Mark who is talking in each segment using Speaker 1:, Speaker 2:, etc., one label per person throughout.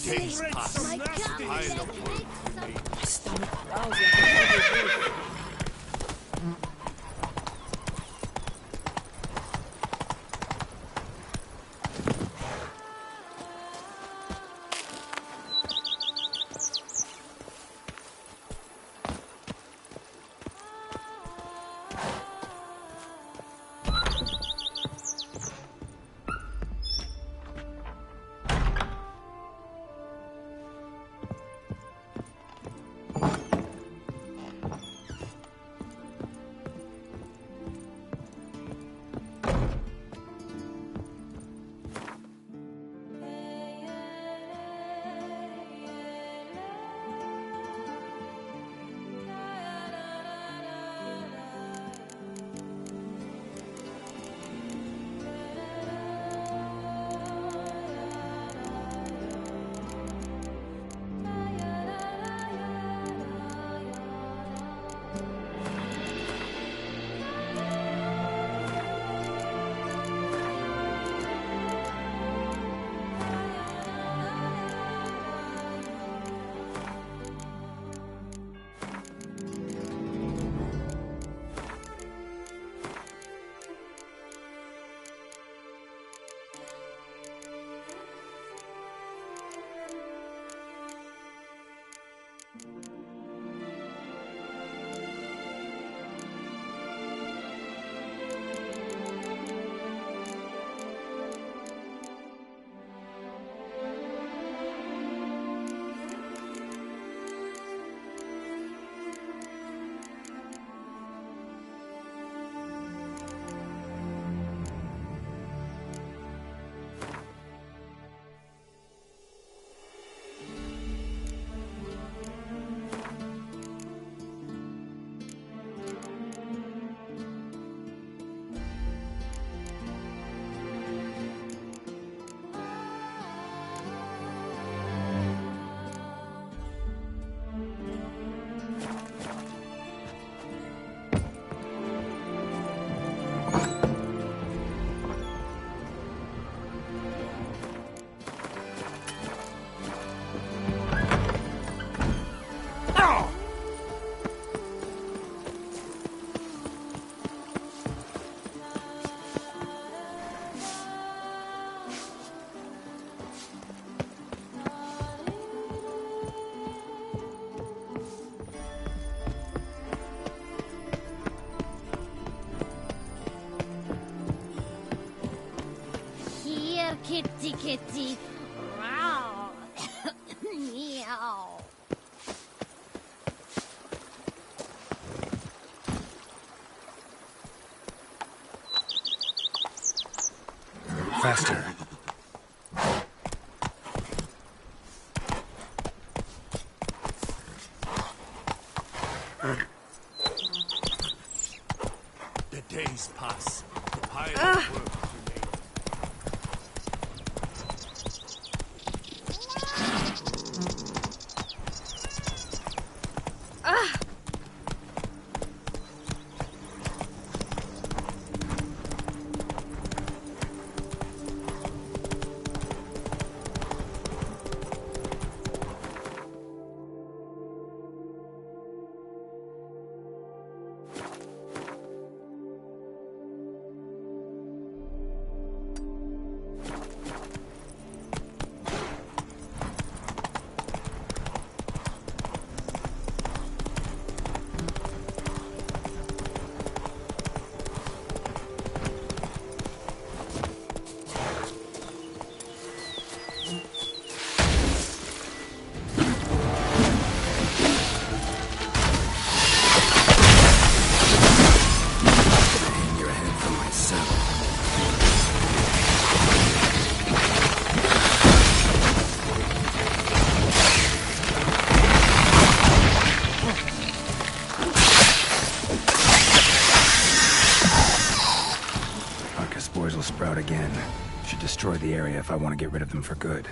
Speaker 1: days pass.
Speaker 2: My God,
Speaker 1: Pile of work remains.
Speaker 3: My stomach growls like a hungry wolf.
Speaker 2: Kitty, kitty. Meow. Meow.
Speaker 4: Faster.
Speaker 1: The days pass. The pile of work remains.
Speaker 4: Spores will sprout again. Should destroy the area if I want to get rid of them for good.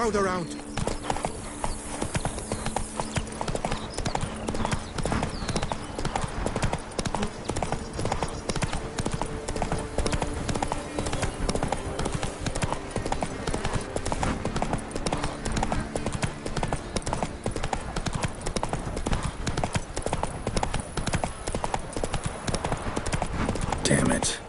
Speaker 5: crowd around.
Speaker 4: Damn it.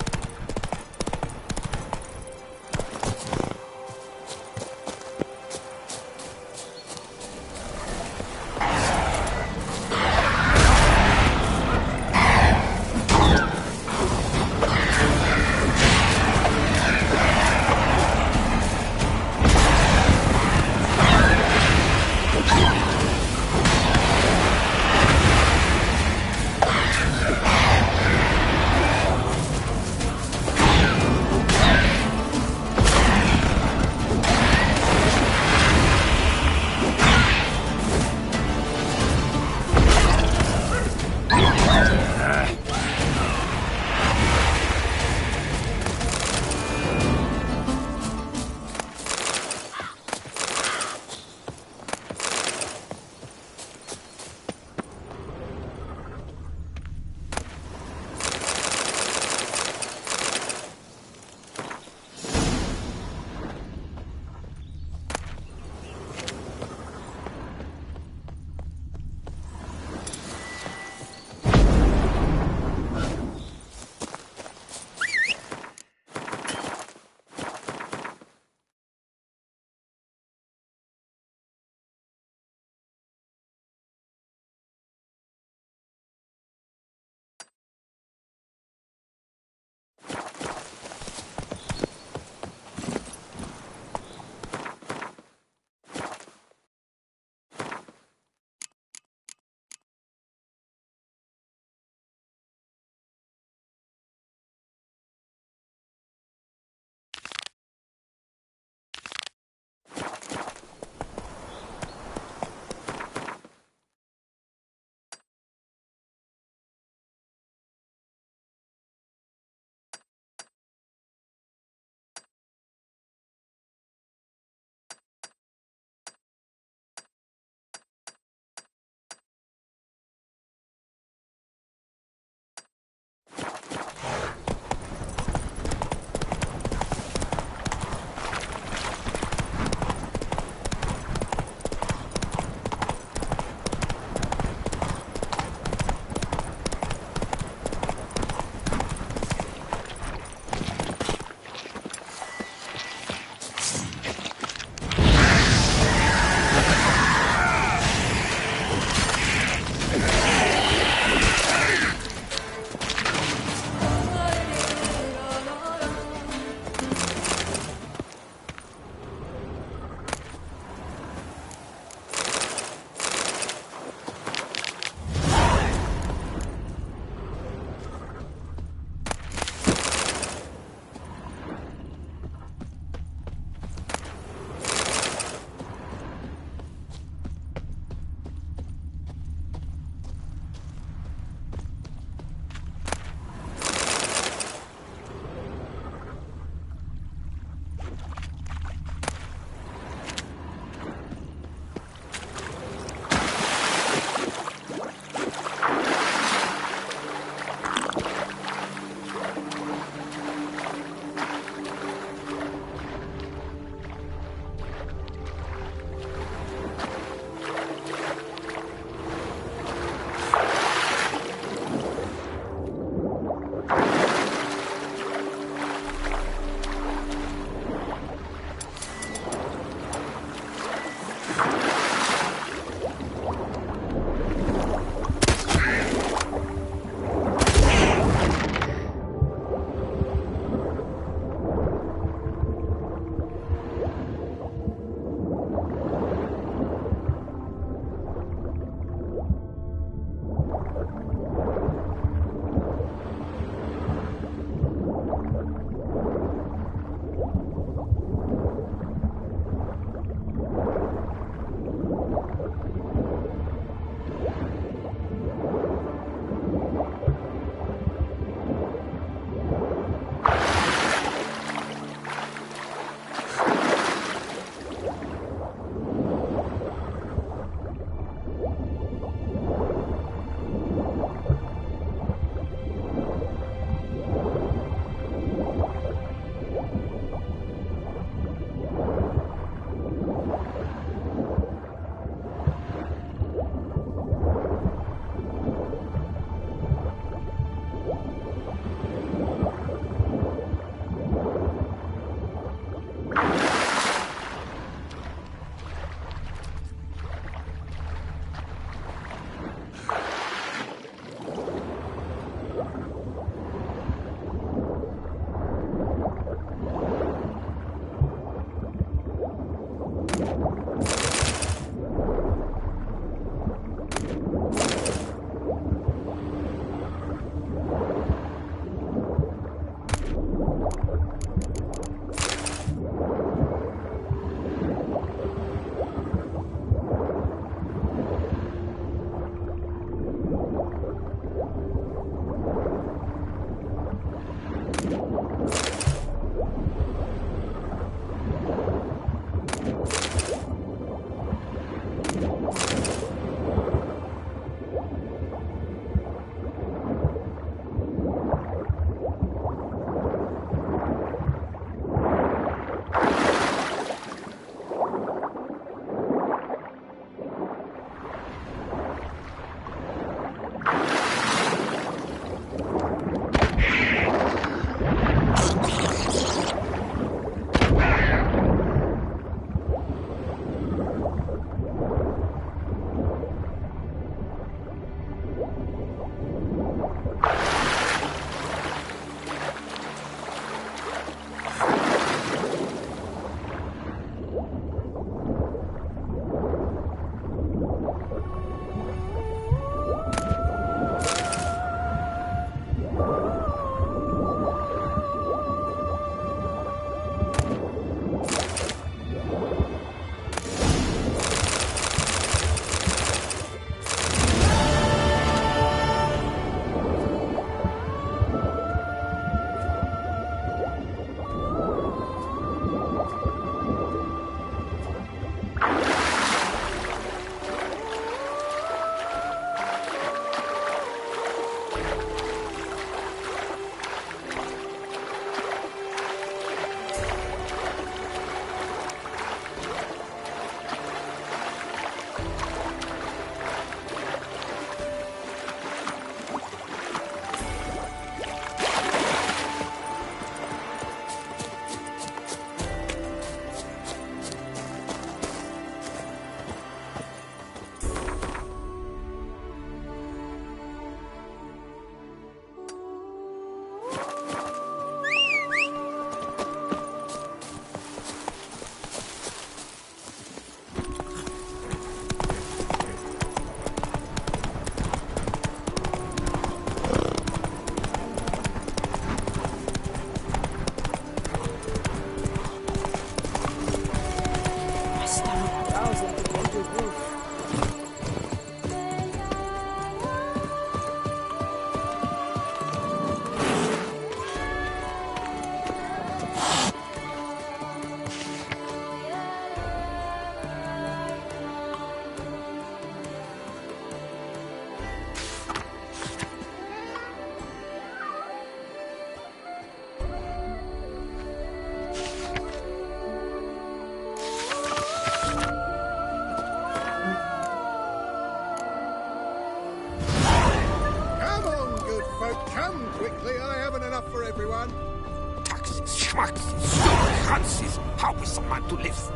Speaker 5: How is a man to live?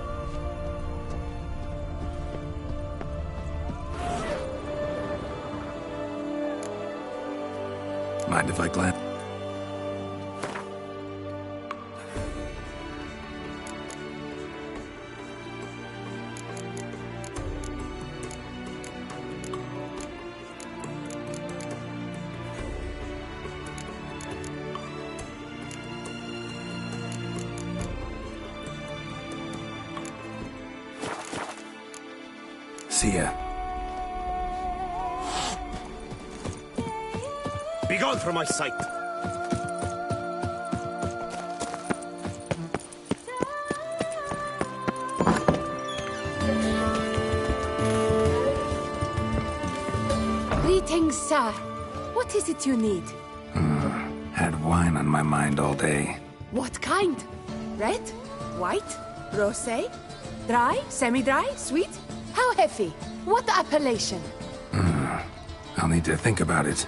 Speaker 4: Mind if I glance? See ya.
Speaker 5: Be gone from my sight!
Speaker 6: Greetings, sir. What is it you need?
Speaker 4: Had wine on my mind all day.
Speaker 6: What kind? Red? White? Rosé? Dry? Semi-dry? Sweet? How heavy? What appellation?
Speaker 4: I'll need to think about it.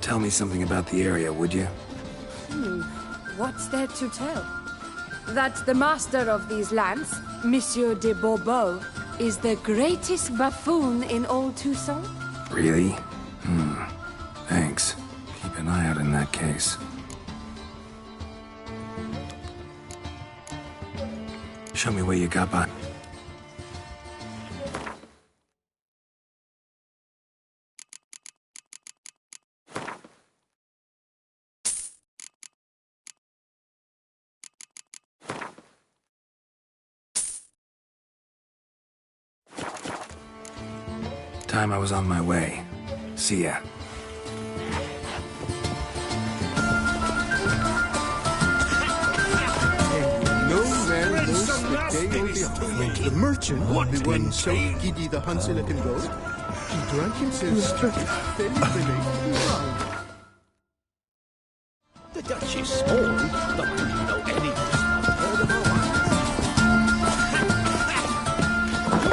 Speaker 4: Tell me something about the area, would you?
Speaker 6: What's there to tell? That the master of these lands, Monsieur de Bourbeau, is the greatest buffoon in all Tucson?
Speaker 4: Really? Thanks. Keep an eye out in that case. Show me what you got by. Time I was on my way. See ya.
Speaker 7: The merchant, the one so giddy the Hansel can go, he drank himself straight, then related.
Speaker 5: The Dutch is small, but do you know any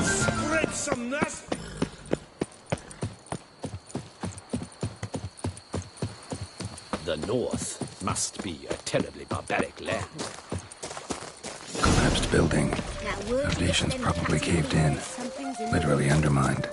Speaker 5: spread some nest. The North must be a terribly barbaric land.
Speaker 4: Collapsed building. Foundations probably caved in. Literally undermined.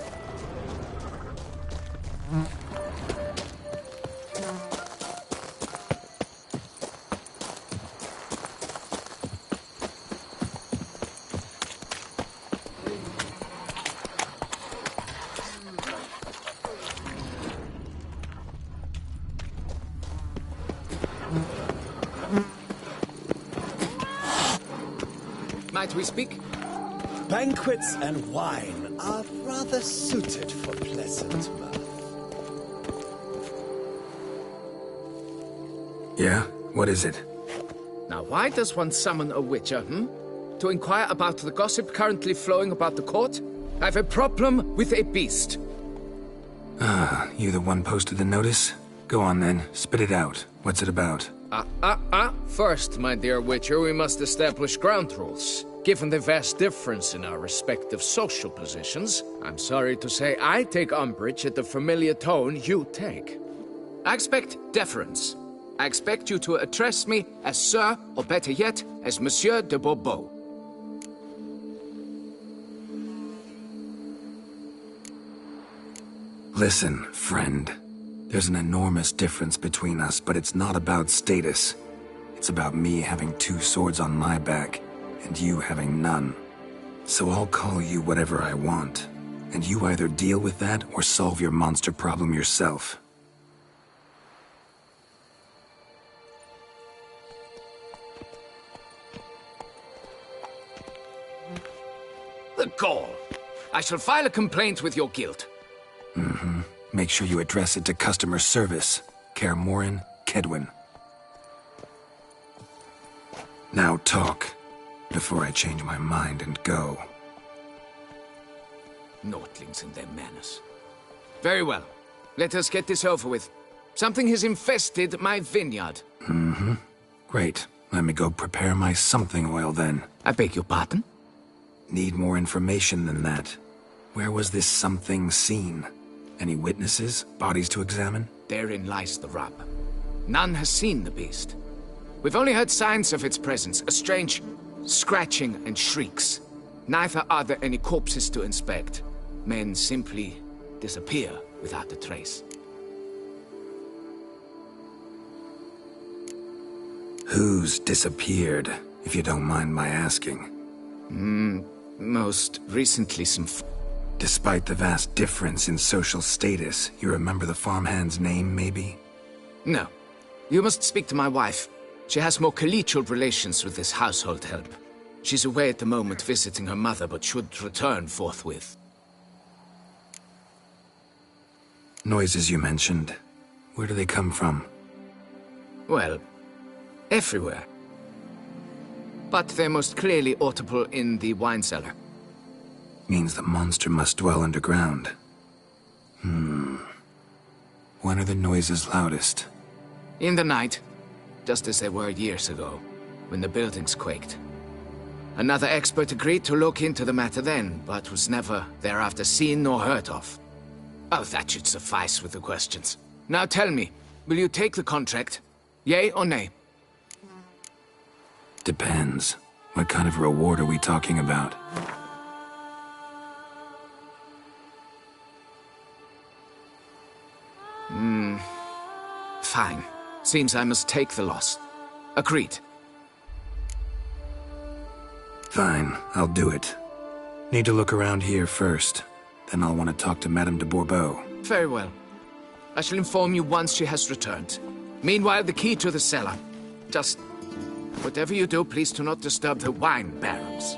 Speaker 3: Might we speak?
Speaker 8: Banquets and wine are rather suited for pleasant mirth.
Speaker 4: Yeah? What is it?
Speaker 3: Now, why does one summon a witcher, To inquire about the gossip currently flowing about the court? I have a problem with a beast.
Speaker 4: You the one posted the notice? Go on then, spit it out. What's it about?
Speaker 3: First, my dear Witcher, we must establish ground rules. Given the vast difference in our respective social positions, I'm sorry to say I take umbrage at the familiar tone you take. I expect deference. I expect you to address me as Sir, or better yet, as Monsieur de Bourbeau.
Speaker 4: Listen, friend. There's an enormous difference between us, but it's not about status. It's about me having two swords on my back, and you having none. So I'll call you whatever I want, and you either deal with that or solve your monster problem yourself.
Speaker 3: The gall! I shall file a complaint with your guild.
Speaker 4: Make sure you address it to customer service. Kaer Morhen, Kaedwen. Now talk, before I change my mind and go.
Speaker 3: Nordlings and their manners. Very well. Let us get this over with. Something has infested my vineyard.
Speaker 4: Great. Let me go prepare my something oil then.
Speaker 3: I beg your pardon?
Speaker 4: Need more information than that. Where was this something seen? Any witnesses? Bodies to examine?
Speaker 3: Therein lies the rub. None has seen the beast. We've only heard signs of its presence, a strange scratching and shrieks. Neither are there any corpses to inspect. Men simply disappear without a trace.
Speaker 4: Who's disappeared, if you don't mind my asking?
Speaker 3: Most recently some
Speaker 4: Despite the vast difference in social status, you remember the farmhand's name, maybe?
Speaker 3: No. You must speak to my wife. She has more collegial relations with this household help. She's away at the moment visiting her mother, but should return forthwith.
Speaker 4: Noises you mentioned. Where do they come from?
Speaker 3: Well, everywhere. But they're most clearly audible in the wine cellar.
Speaker 4: Means the monster must dwell underground. When are the noises loudest?
Speaker 3: In the night, just as they were years ago, when the buildings quaked. Another expert agreed to look into the matter then, but was never thereafter seen nor heard of. Oh, that should suffice with the questions. Now tell me, will you take the contract? Yay or nay?
Speaker 4: Depends. What kind of reward are we talking about?
Speaker 3: Fine. Seems I must take the loss. Agreed.
Speaker 4: Fine, I'll do it. Need to look around here first. Then I'll want to talk to Madame de Bourbeau.
Speaker 3: Very well. I shall inform you once she has returned. Meanwhile, the key to the cellar. Just... whatever you do, please do not disturb the wine barrels.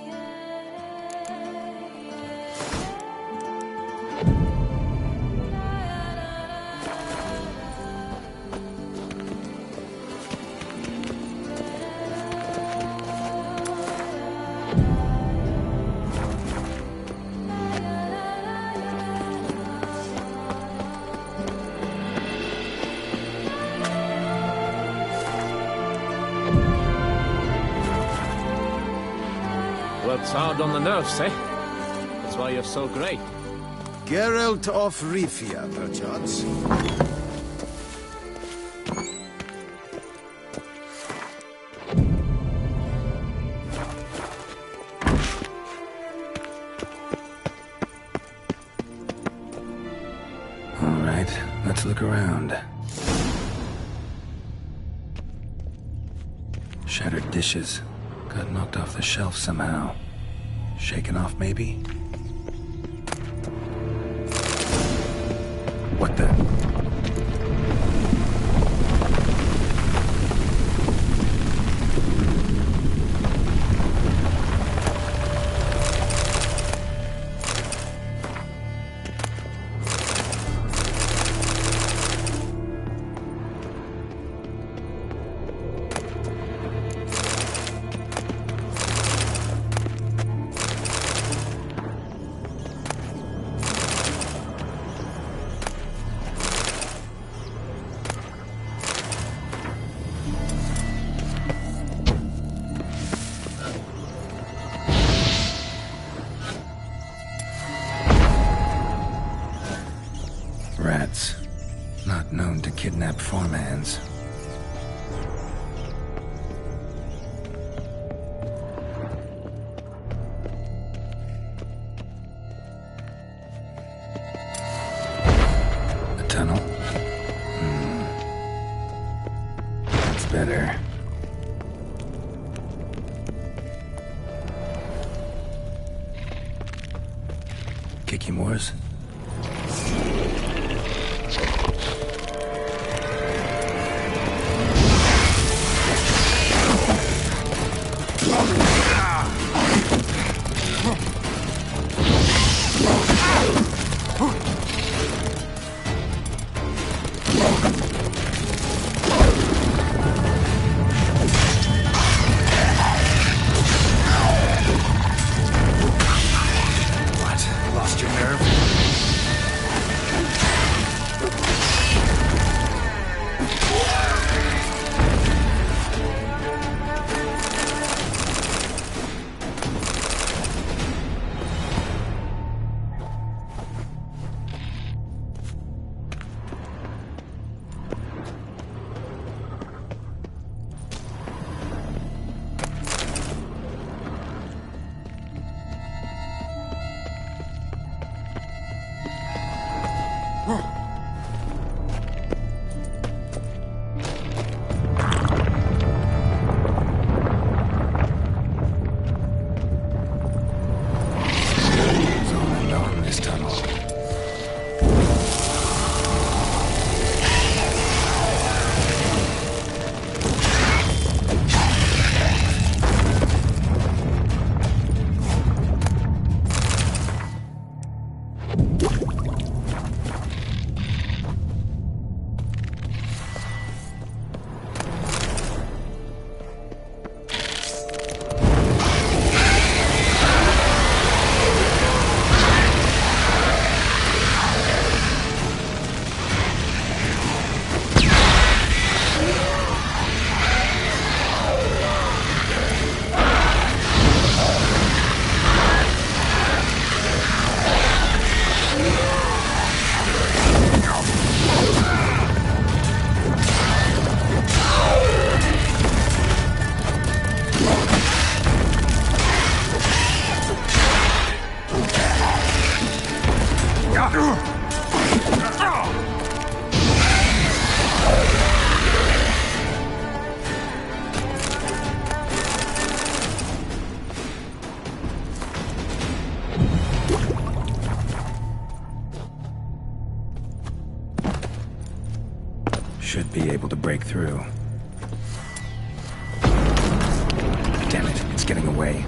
Speaker 5: Works hard on the nerves, eh? That's why you're so great.
Speaker 8: Geralt of Rivia, perchance.
Speaker 4: All right, let's look around. Shattered dishes. Got knocked off the shelf somehow. Shaken off, maybe? What the? Rats. Not known to kidnap farmhands. A tunnel? That's better. Kikimores?
Speaker 8: Lost your nerve?
Speaker 4: Should be able to break through. Damn it, it's getting away.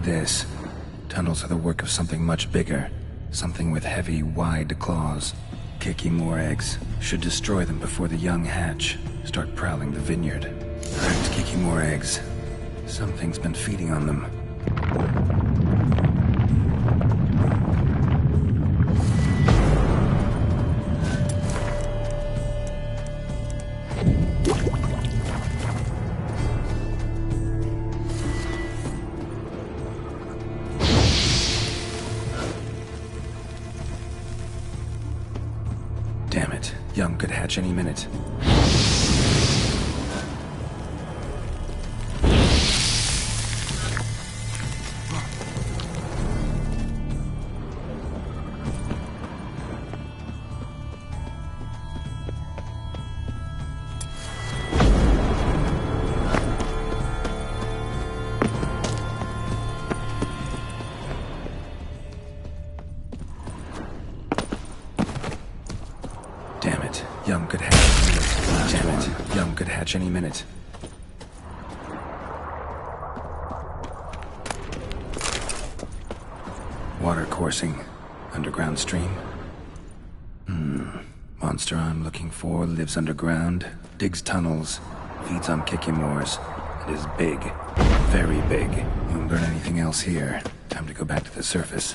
Speaker 4: This. Tunnels are the work of something much bigger. Something with heavy, wide claws. Kicking more eggs. Should destroy them before the young hatch. Start prowling the vineyard. Correct, kicking more eggs. Something's been feeding on them. Damn it. Young could hatch any minute. Young could hatch any minute. Damn it. Young could hatch any minute. Water coursing. Underground stream. Monster I'm looking for lives underground, digs tunnels, feeds on Kikimores, and is big. Very big. Won't learn anything else here. Time to go back to the surface.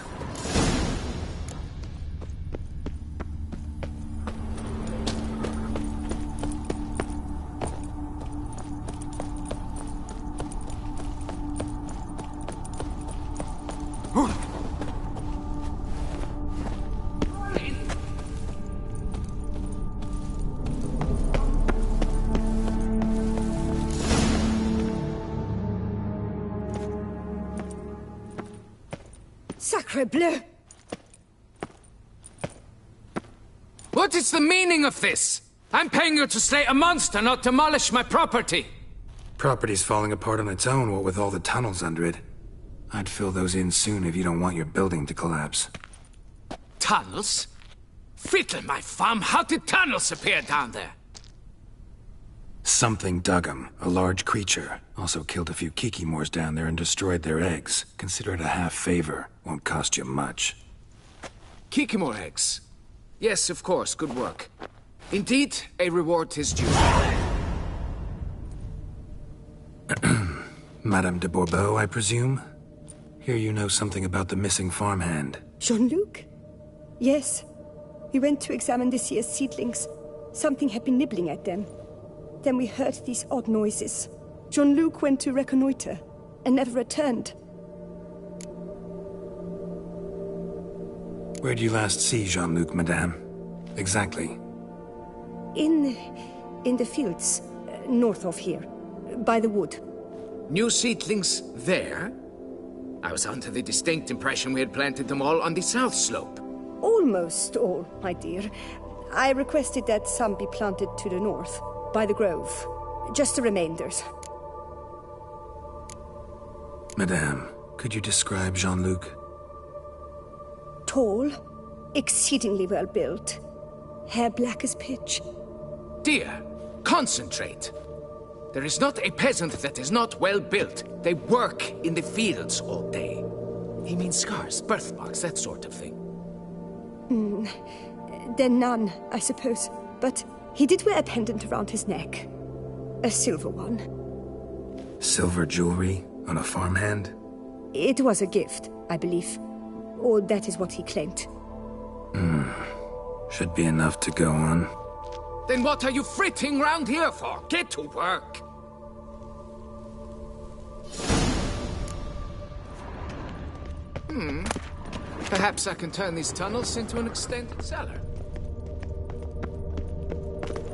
Speaker 6: Sacre bleu!
Speaker 3: What is the meaning of this? I'm paying you to slay a monster, not demolish my property.
Speaker 4: Property's falling apart on its own, what with all the tunnels under it. I'd fill those in soon if you don't want your building to collapse.
Speaker 3: Tunnels? Fiddle my farm, how did tunnels appear down there?
Speaker 4: Something dug 'em. A large creature. Also killed a few Kikimores down there and destroyed their eggs. Consider it a half-favor. Won't cost you much.
Speaker 3: Kikimore eggs? Yes, of course. Good work. Indeed, a reward is due.
Speaker 4: Madame de Bourbeau, I presume? Hear you know something about the missing farmhand.
Speaker 9: Jean-Luc? Yes. We went to examine this year's seedlings. Something had been nibbling at them. Then we heard these odd noises. Jean-Luc went to reconnoiter and never returned.
Speaker 4: Where did you last see Jean-Luc, madame? Exactly.
Speaker 9: In the fields, north of here, by the wood.
Speaker 3: New seedlings there? I was under the distinct impression we had planted them all on the south slope.
Speaker 9: Almost all, my dear. I requested that some be planted to the north, by the grove. Just the remainders.
Speaker 4: Madame, could you describe Jean-Luc?
Speaker 9: Tall, exceedingly well built, hair black as pitch.
Speaker 3: Dear, concentrate. There is not a peasant that is not well built. They work in the fields all day. He means scars, birthmarks, that sort of thing.
Speaker 9: Then none, I suppose. But he did wear a pendant around his neck. A silver one.
Speaker 4: Silver jewelry on a farmhand?
Speaker 9: It was a gift, I believe. Or that is what he claimed.
Speaker 4: Should be enough to go on.
Speaker 3: Then what are you fritting round here for? Get to work! Perhaps I can turn these tunnels into an extended cellar.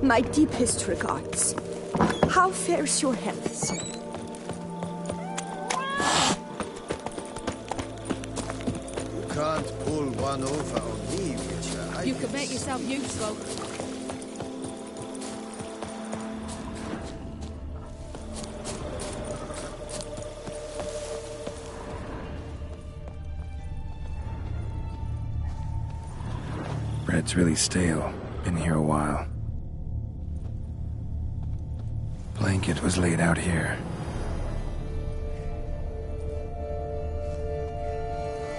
Speaker 9: My deepest regards. How fares your health, sir?
Speaker 7: You can't pull one over on me, Witcher.
Speaker 6: You could make yourself useful.
Speaker 4: Bread's really stale. Been here a while. Blanket was laid out here.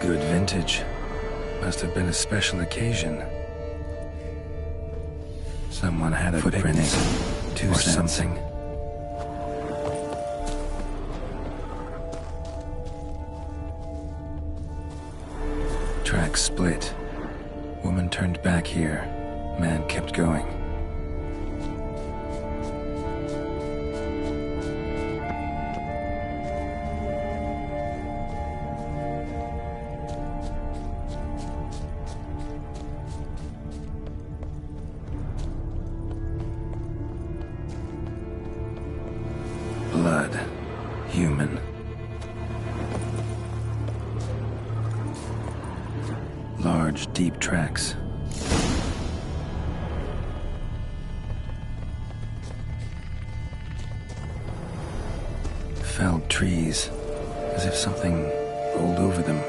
Speaker 4: Good vintage. Must have been a special occasion. Someone had a footprint, 2 or something. Track split. Woman turned back here. Man kept going. Blood. Human. Large, deep tracks. Felled trees, as if something rolled over them.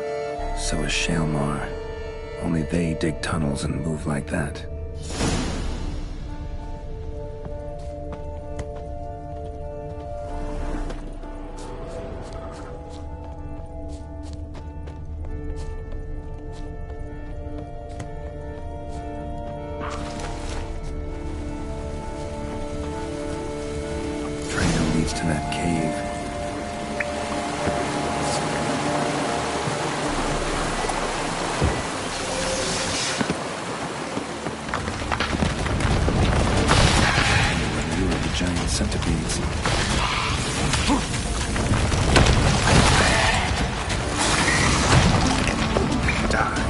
Speaker 4: So is Shalmar. Only they dig tunnels and move like that. Trail leads to that cave. Giant centipedes. Die.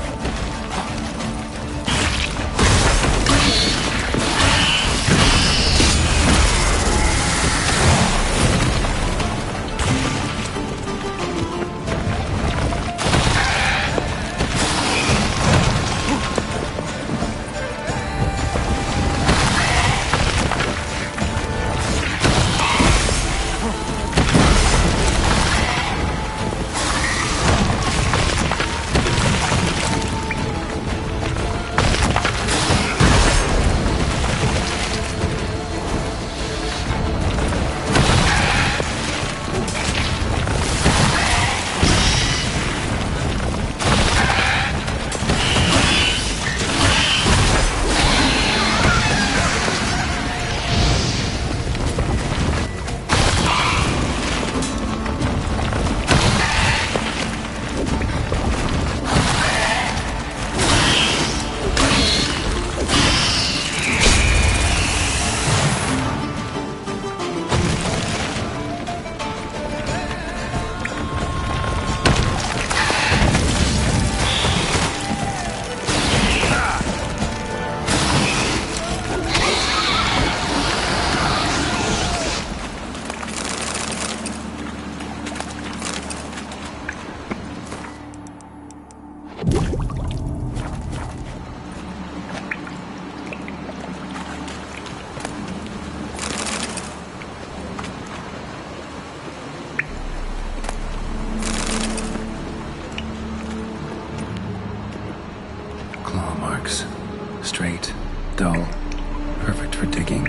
Speaker 4: digging.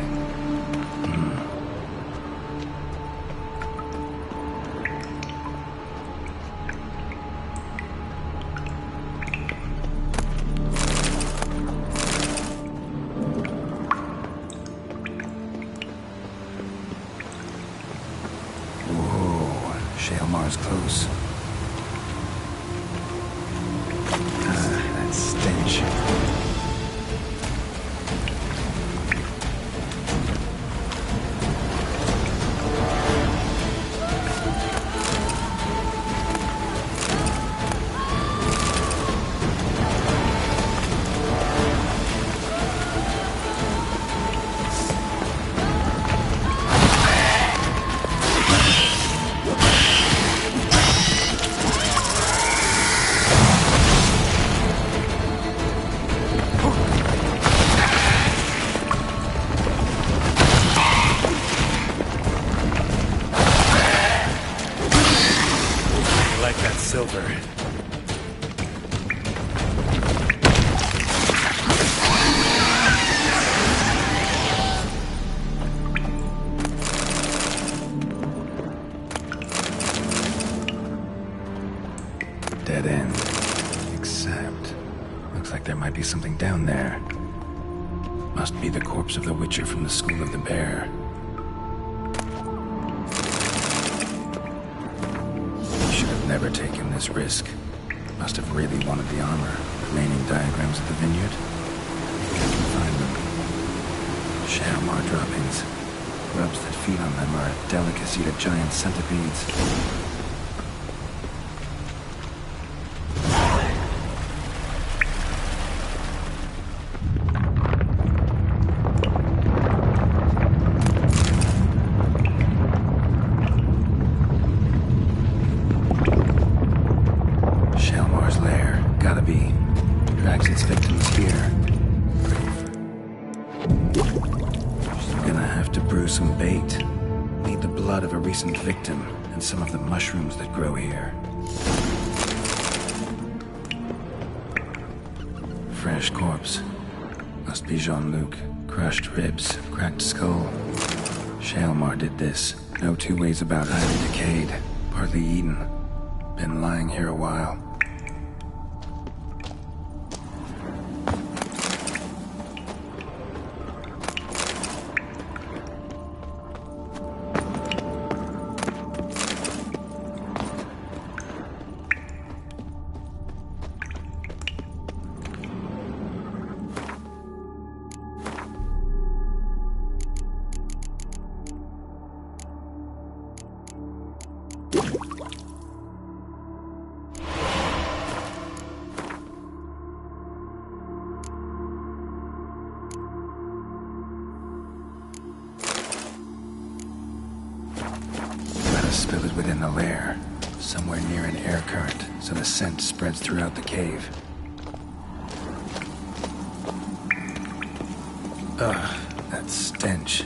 Speaker 4: Shaelmar's close. That stench.
Speaker 1: Silver.
Speaker 4: Dead end. Except, looks like there might be something down there. Must be the corpse of the Witcher from the School of the Bear. Never taken this risk. Must have really wanted the armor. Remaining diagrams of the vineyard. Find them. Shaelmar droppings. Grubs that feed on them are a delicacy to giant centipedes. Some bait. Need the blood of a recent victim and some of the mushrooms that grow here. Fresh corpse. Must be Jean-Luc. Crushed ribs, cracked skull. Shaelmar did this. No two ways about it. Highly decayed. Partly eaten. Been lying here a while. Spill it within the lair, somewhere near an air current, so the scent spreads throughout the cave. Ugh, that stench.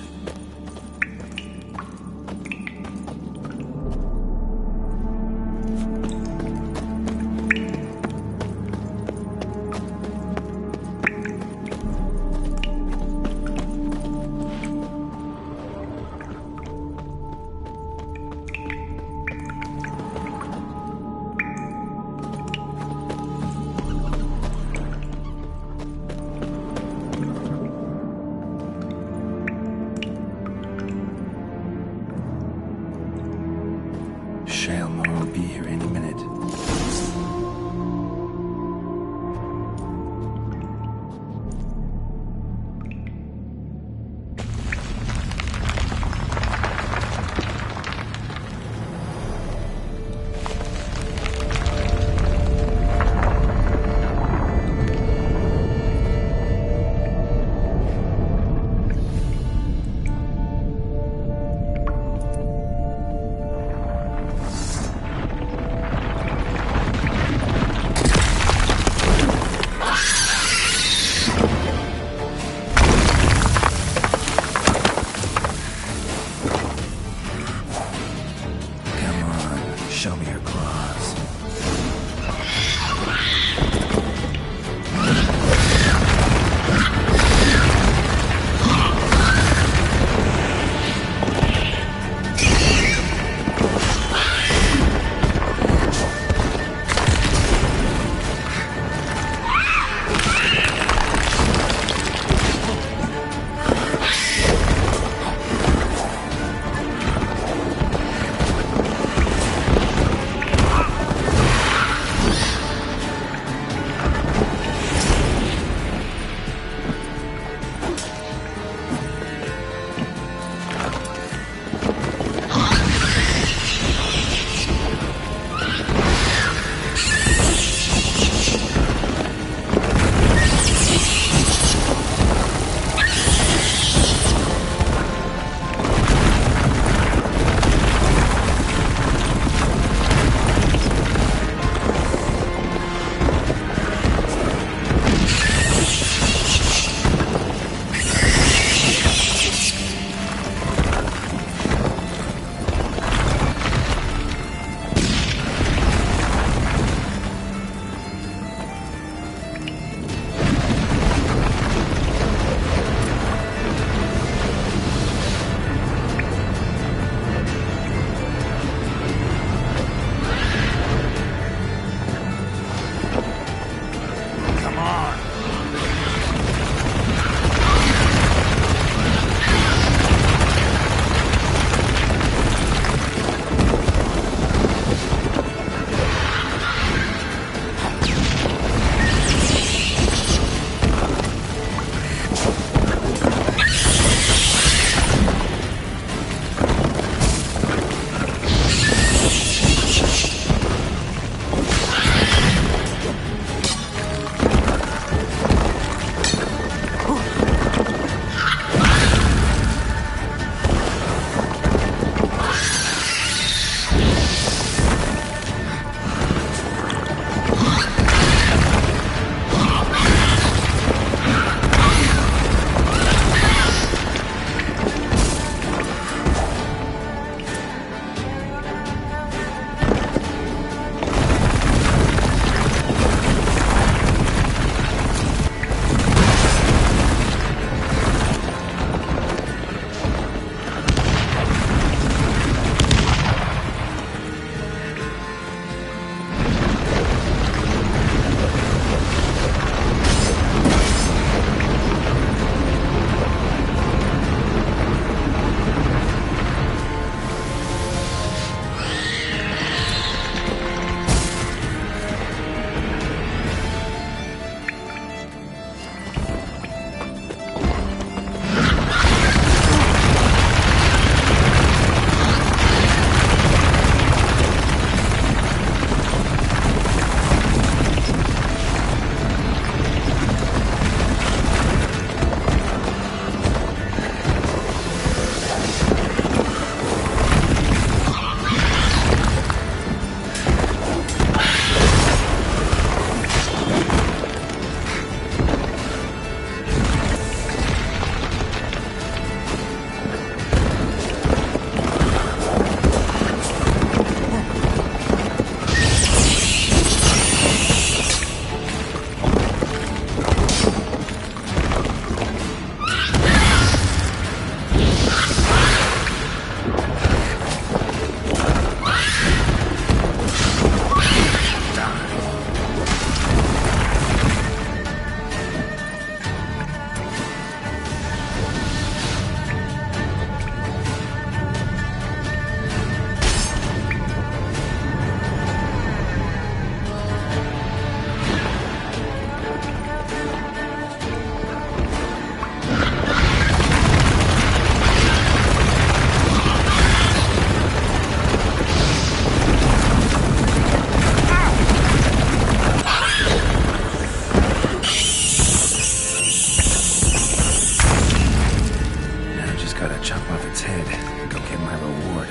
Speaker 4: Gotta chop off its head and go get my reward.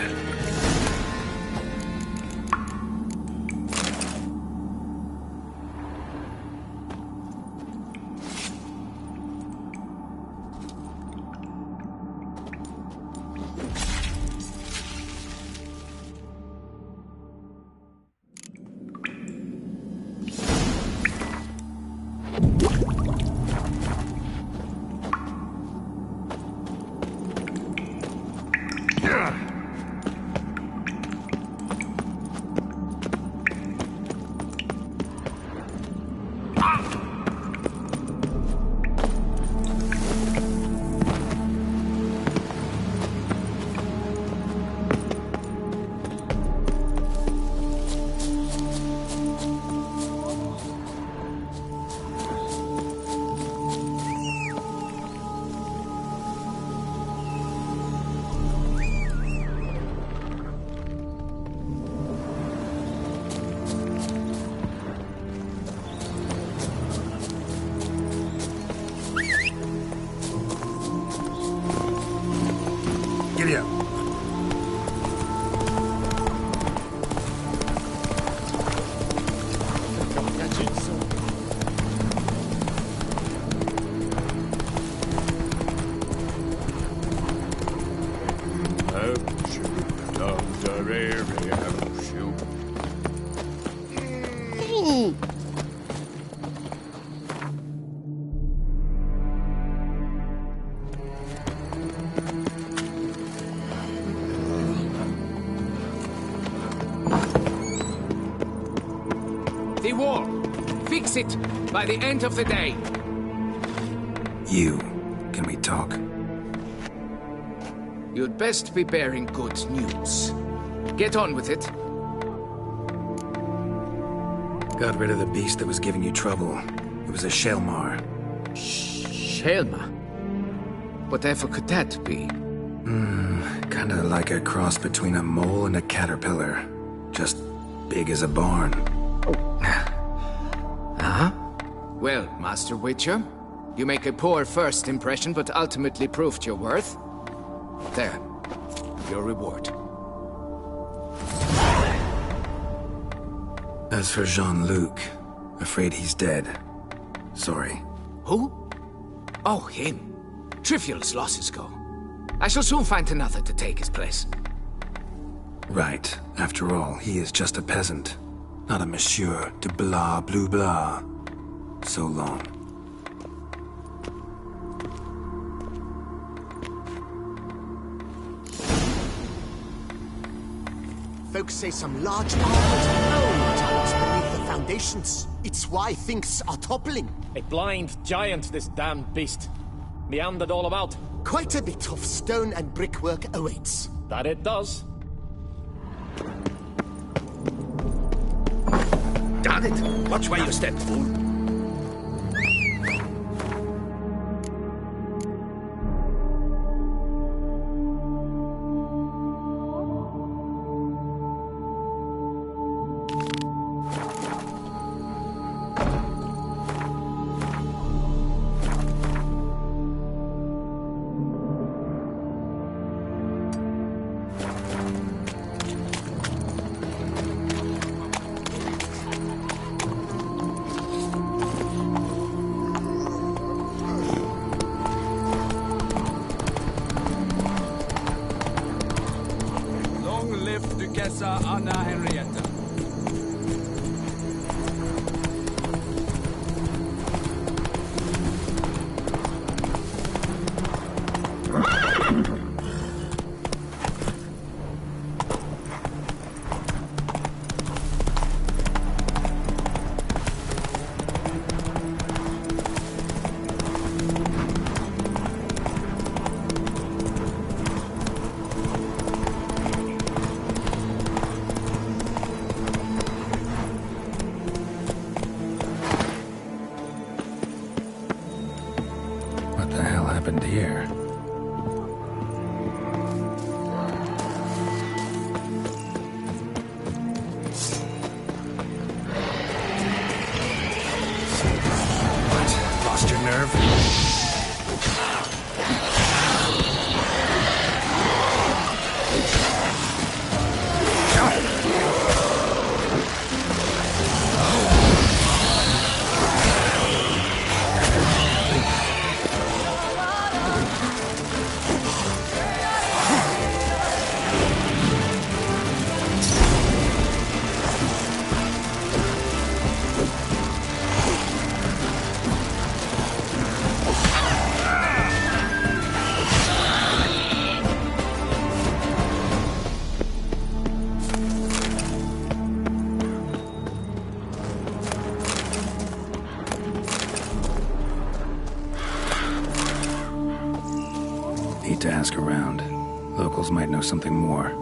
Speaker 7: Giddy up.
Speaker 3: The wall. Fix it by the end of the day.
Speaker 4: Can we talk?
Speaker 3: You'd best be bearing good news. Get on with it.
Speaker 4: Got rid of the beast that was giving you trouble. It was a Shelmar.
Speaker 3: Shelma? Whatever could that be?
Speaker 4: Kinda like a cross between a mole and a caterpillar. Just big as a barn.
Speaker 3: Huh? Well, Master Witcher, you make a poor first impression, but ultimately proved your worth. There. Your reward.
Speaker 4: As for Jean-Luc, afraid he's dead. Sorry.
Speaker 3: Who? Oh, him. Trivial as losses go. I shall soon find another to take his place.
Speaker 4: Right. After all, he is just a peasant. Not a monsieur de blah blue blah. So long.
Speaker 10: Folks say some large armored tunnels beneath the foundations. It's why things are toppling.
Speaker 5: A blind giant, this damned beast. Meandered all about.
Speaker 10: Quite a bit of stone and brickwork awaits.
Speaker 5: That it does. Darn it! Watch where you step, fool.
Speaker 1: Duquesa Anna Henrietta.
Speaker 4: What the hell happened here? Hate to ask around. Locals might know something more.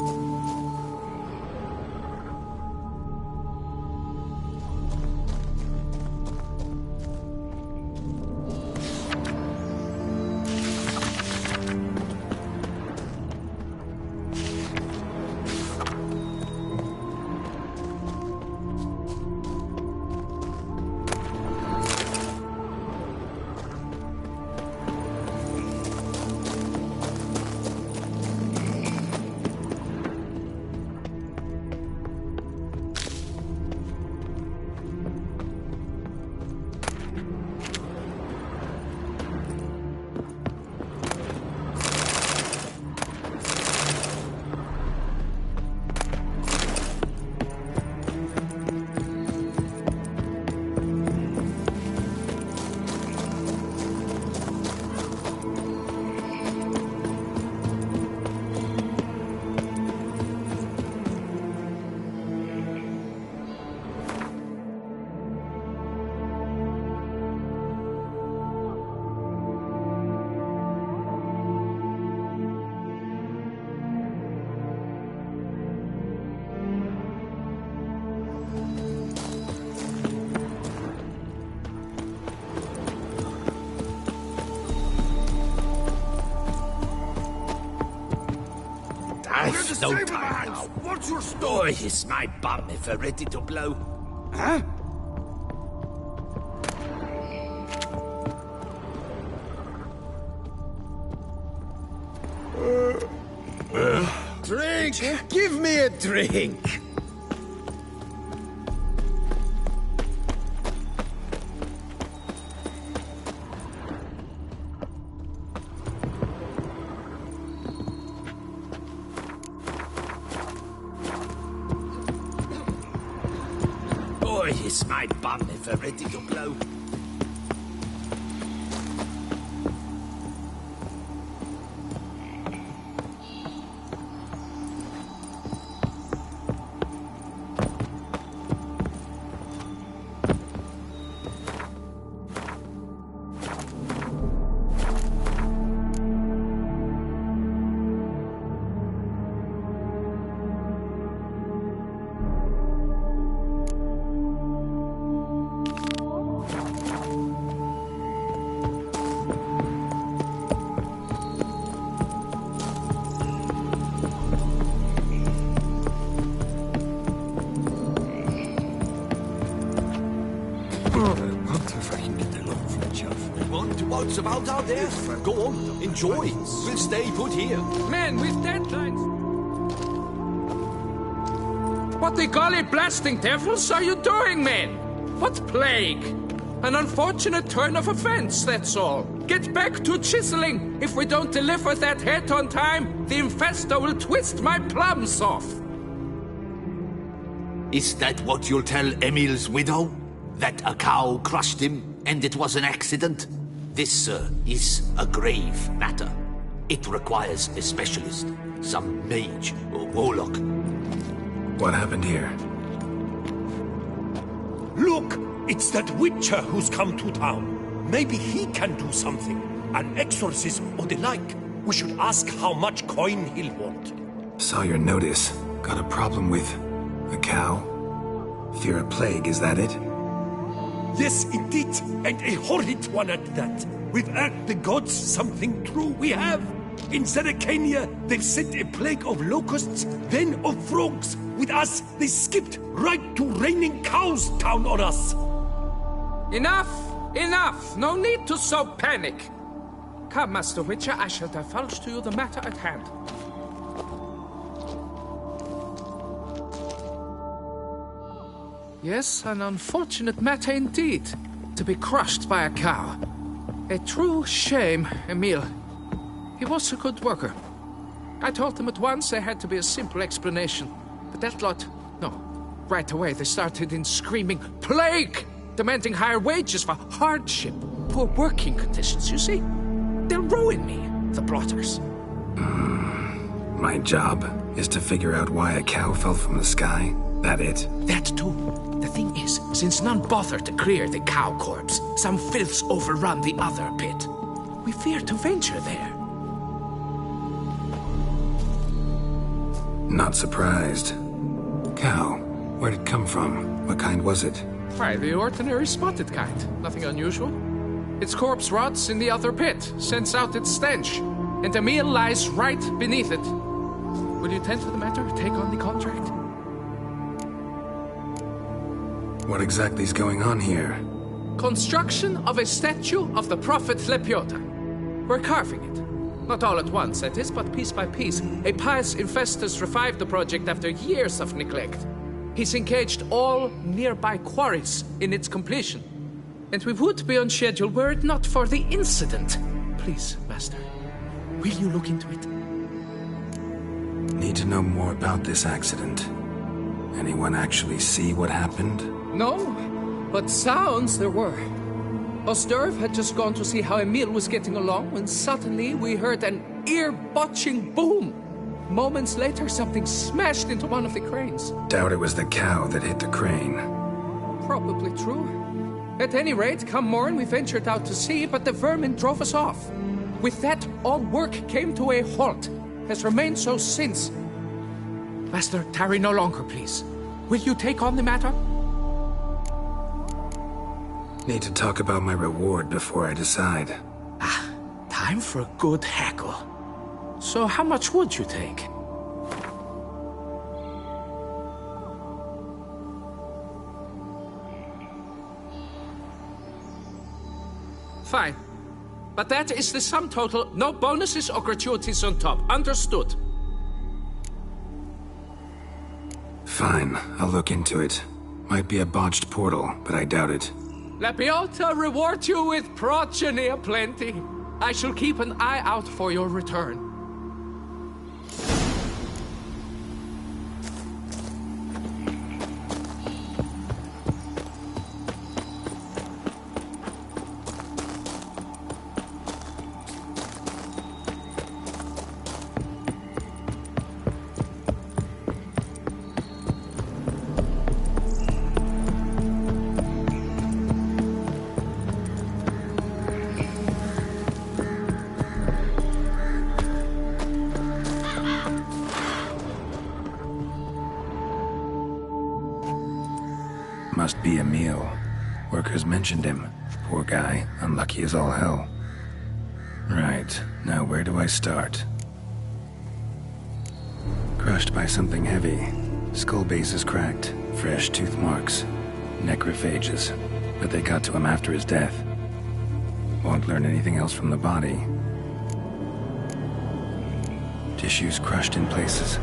Speaker 5: I've no time now.
Speaker 1: What's your story?
Speaker 5: Oh, is my bum if we're ready to blow?
Speaker 1: Huh?
Speaker 5: Drink! Give me a drink! Boy, is my bum if we're ready to blow.
Speaker 1: What's about out there? Go on, enjoy. We'll stay put here.
Speaker 3: Men with deadlines! What the golly blasting devils are you doing, men? What plague? An unfortunate turn of events, that's all. Get back to chiseling. If we don't deliver that head on time, the infestor will twist my plums off.
Speaker 11: Is that what you'll tell Emil's widow? That a cow crushed him and it was an accident? This, sir, is a grave matter. It requires a specialist, some mage or warlock.
Speaker 4: What happened here?
Speaker 1: Look, it's that witcher who's come to town. Maybe he can do something. An exorcism or the like. We should ask how much coin he'll want.
Speaker 4: Saw your notice. Got a problem with a cow? Fear a plague, is that it?
Speaker 1: Yes, indeed, and a horrid one at that. We've earned the gods something true, we have. In Zeracania, they've sent a plague of locusts, then of frogs. With us, they skipped right to raining cows down on us.
Speaker 3: Enough! Enough! No need to so panic. Come, Master Witcher, I shall divulge to you the matter at hand. Yes, an unfortunate matter indeed. To be crushed by a cow. A true shame, Emil. He was a good worker. I told them at once there had to be a simple explanation. But that lot, no. Right away they started in screaming, "Plague!" Demanding higher wages for hardship. Poor working conditions, you see? They'll ruin me, the blotters.
Speaker 4: My job is to figure out why a cow fell from the sky? That it?
Speaker 3: That too. The thing is, since none bothered to clear the cow corpse, some filths overrun the other pit. We fear to venture there.
Speaker 4: Not surprised. Cow. Where'd it come from? What kind was it?
Speaker 3: Why, the ordinary spotted kind. Nothing unusual. Its corpse rots in the other pit, sends out its stench, and Emil lies right beneath it. Will you tend to the matter? Take on the contract?
Speaker 4: What exactly is going on here?
Speaker 3: Construction of a statue of the prophet Lepiota. We're carving it. Not all at once, that is, but piece by piece. A pious Infestus revived the project after years of neglect. He's engaged all nearby quarries in its completion. And we would be on schedule were it not for the incident. Please, Master, will you look into it?
Speaker 4: Need to know more about this accident. Anyone actually see what happened?
Speaker 3: No, but sounds there were. Osderv had just gone to see how Emil was getting along when suddenly we heard an ear-botching boom. Moments later, something smashed into one of the cranes.
Speaker 4: Doubt it was the cow that hit the crane.
Speaker 3: Probably true. At any rate, come morn, we ventured out to sea, but the vermin drove us off. With that, all work came to a halt. Has remained so since. Master, tarry no longer, please. Will you take on the matter?
Speaker 4: Need to talk about my reward before I decide.
Speaker 3: Time for a good hackle. So how much would you take? Fine. But that is the sum total. No bonuses or gratuities on top. Understood?
Speaker 4: Fine, I'll look into it. Might be a botched portal, but I doubt it.
Speaker 3: Lepiota reward you with progeny aplenty. I shall keep an eye out for your return.
Speaker 4: Must be Emil. Workers mentioned him. Poor guy, unlucky as all hell. Right, now where do I start? Crushed by something heavy. Skull base is cracked. Fresh tooth marks. Necrophages. But they got to him after his death. Won't learn anything else from the body. Tissues crushed in places.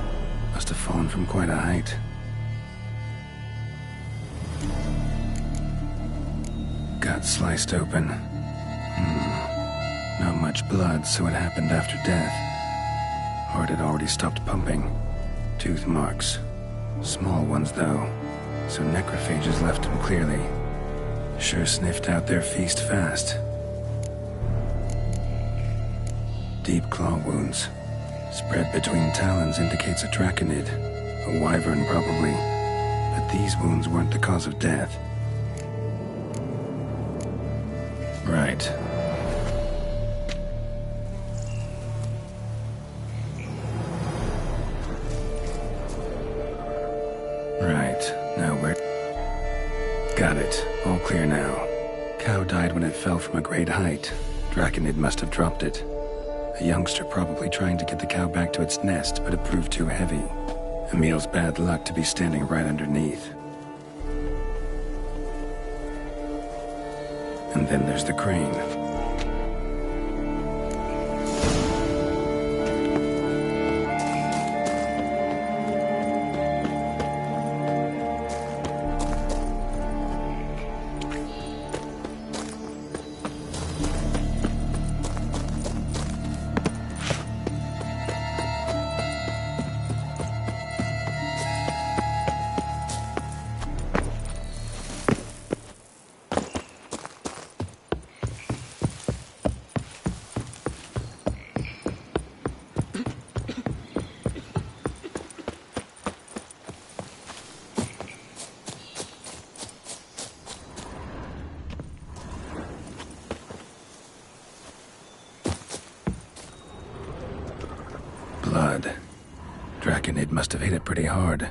Speaker 4: Must have fallen from quite a height. Gut sliced open. Not much blood, so it happened after death. Heart had already stopped pumping. Tooth marks. Small ones, though. So necrophages left him clearly. Sure sniffed out their feast fast. Deep claw wounds. Spread between talons indicates a draconid. A wyvern, probably. But these wounds weren't the cause of death. Right. Now where... Got it. All clear now. Cow died when it fell from a great height. Draconid must have dropped it. A youngster probably trying to get the cow back to its nest, but it proved too heavy. Emil's bad luck to be standing right underneath. And then there's the crane. Draconid must have hit it pretty hard.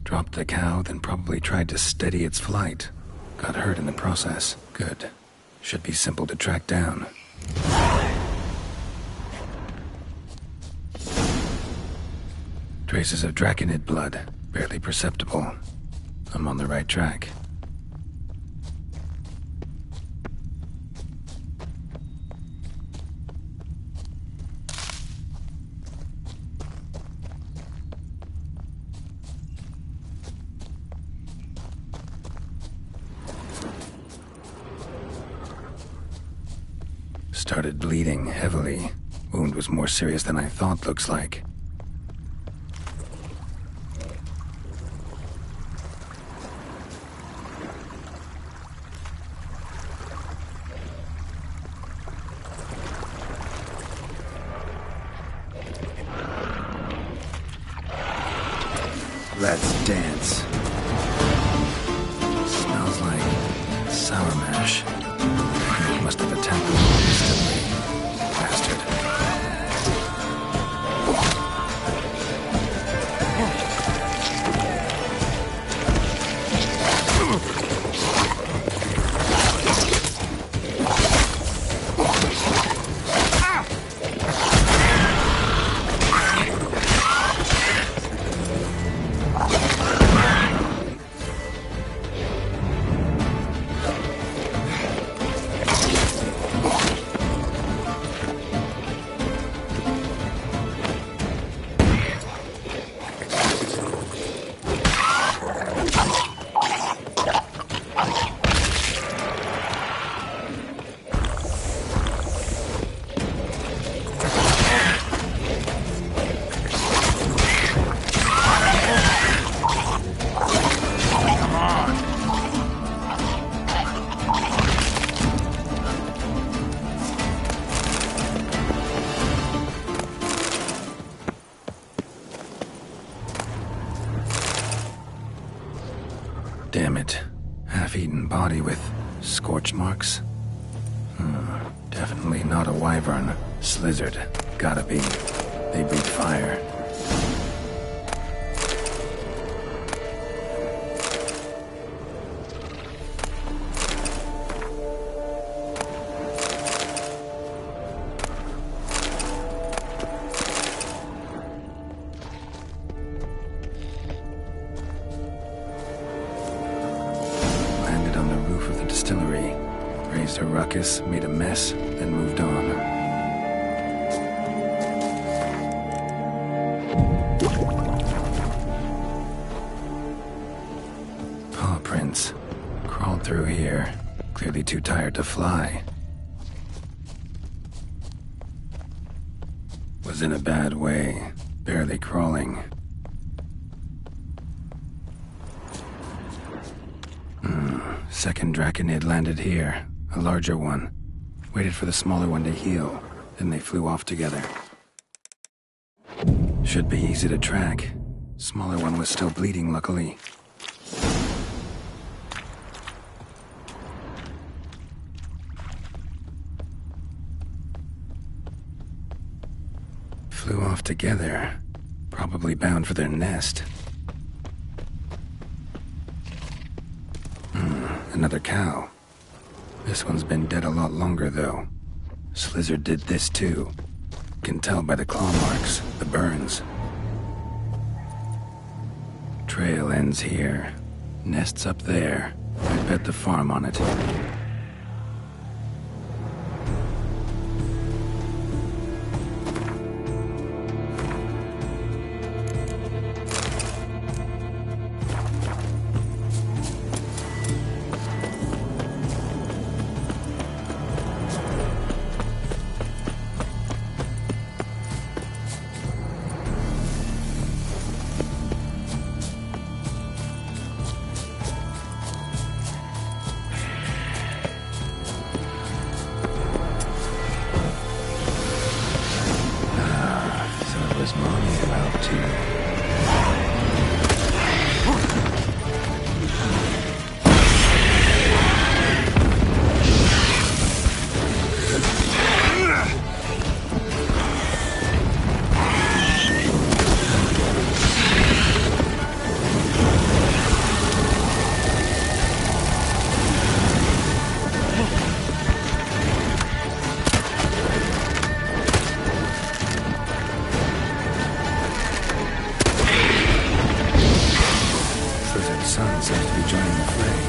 Speaker 4: Dropped the cow, then probably tried to steady its flight. Got hurt in the process. Good. Should be simple to track down. Traces of Draconid blood. Barely perceptible. I'm on the right track. Started bleeding heavily. Wound was more serious than I thought, looks like. Let's dance. Smells like sour mash. It must have attacked the wall instantly. Bastard. Damn it. Half-eaten body with scorch marks? Definitely not a wyvern. Slizzard. Gotta be. They breathe fire. Raised a ruckus, made a mess, then moved on. Paw prints. Crawled through here. Clearly too tired to fly. Was in a bad way. Barely crawling. Second Draconid landed here. A larger one. Waited for the smaller one to heal. Then they flew off together. Should be easy to track. Smaller one was still bleeding, luckily. Flew off together. Probably bound for their nest. Another cow. This one's been dead a lot longer, though. Slizzard did this, too. Can tell by the claw marks, the burns. Trail ends here. Nest's up there. I bet the farm on it. son seems to be joining the fray.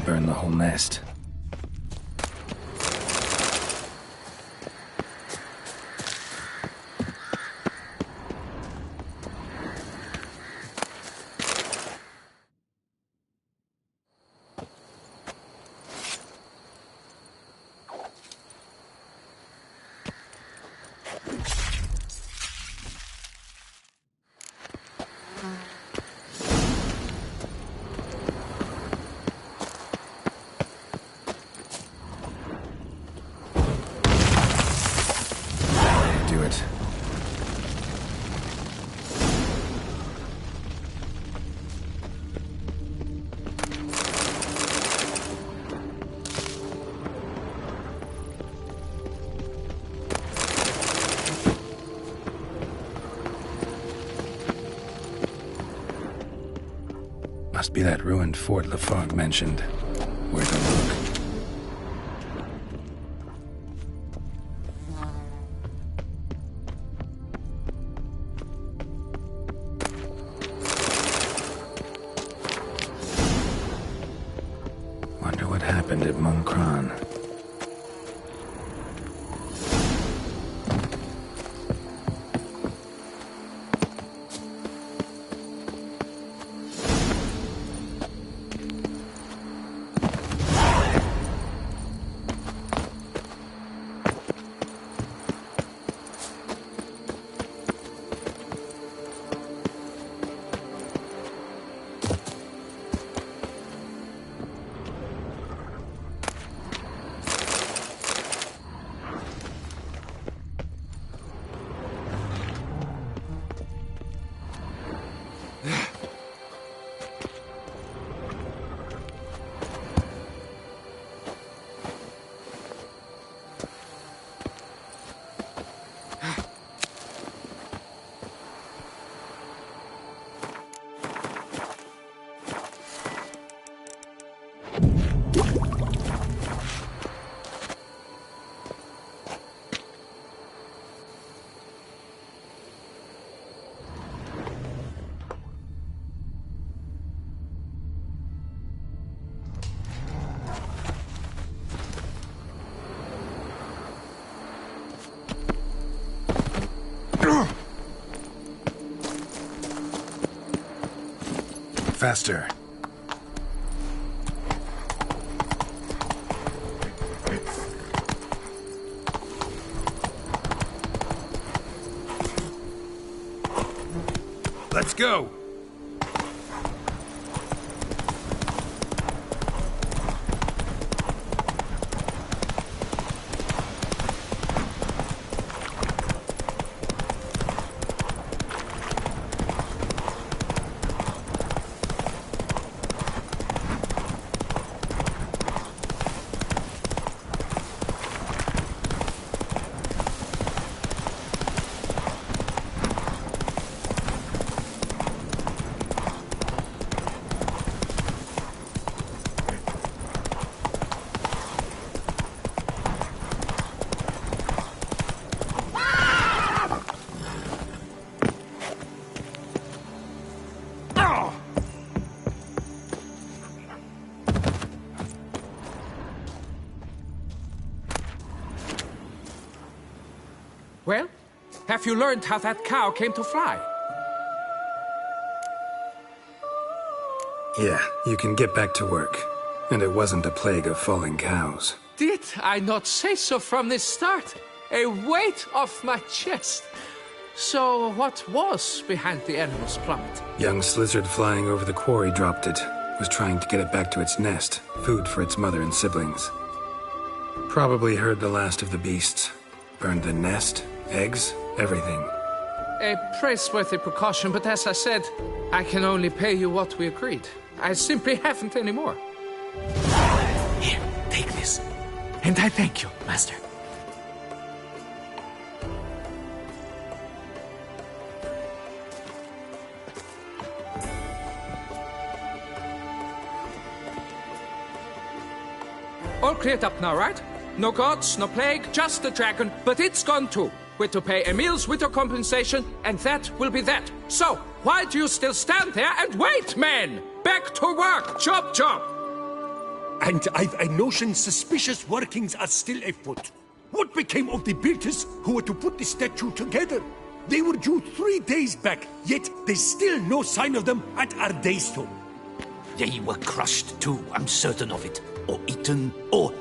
Speaker 4: Burn the whole nest. Must be that ruined fort Lafargue mentioned. Where to look? Wonder what happened at Moncron. Faster.
Speaker 1: Let's go!
Speaker 12: Well, have you learned how that cow came to fly?
Speaker 4: Yeah, you can get back to work. And it wasn't a plague of falling cows.
Speaker 12: Did I not say so from the start? A weight off my chest. So what was behind the animal's plummet?
Speaker 4: Young Slizzard flying over the quarry dropped it. Was trying to get it back to its nest. Food for its mother and siblings. Probably heard the last of the beasts. Burned the nest, eggs, everything.
Speaker 12: A praiseworthy precaution, but as I said, I can only pay you what we agreed. I simply haven't any more.
Speaker 11: Here, take this.
Speaker 12: And I thank you, Master. All cleared up now, right? No gods, no plague, just the dragon, but it's gone too. We're to pay Emil's widow compensation, and that will be that. So, why do you still stand there and wait, men? Back to work! Chop, chop!
Speaker 1: And I've a notion suspicious workings are still afoot. What became of the builders who were to put the statue together? They were due 3 days back, yet there's still no sign of them at our daystone.
Speaker 11: They were crushed too, I'm certain of it. Or eaten, or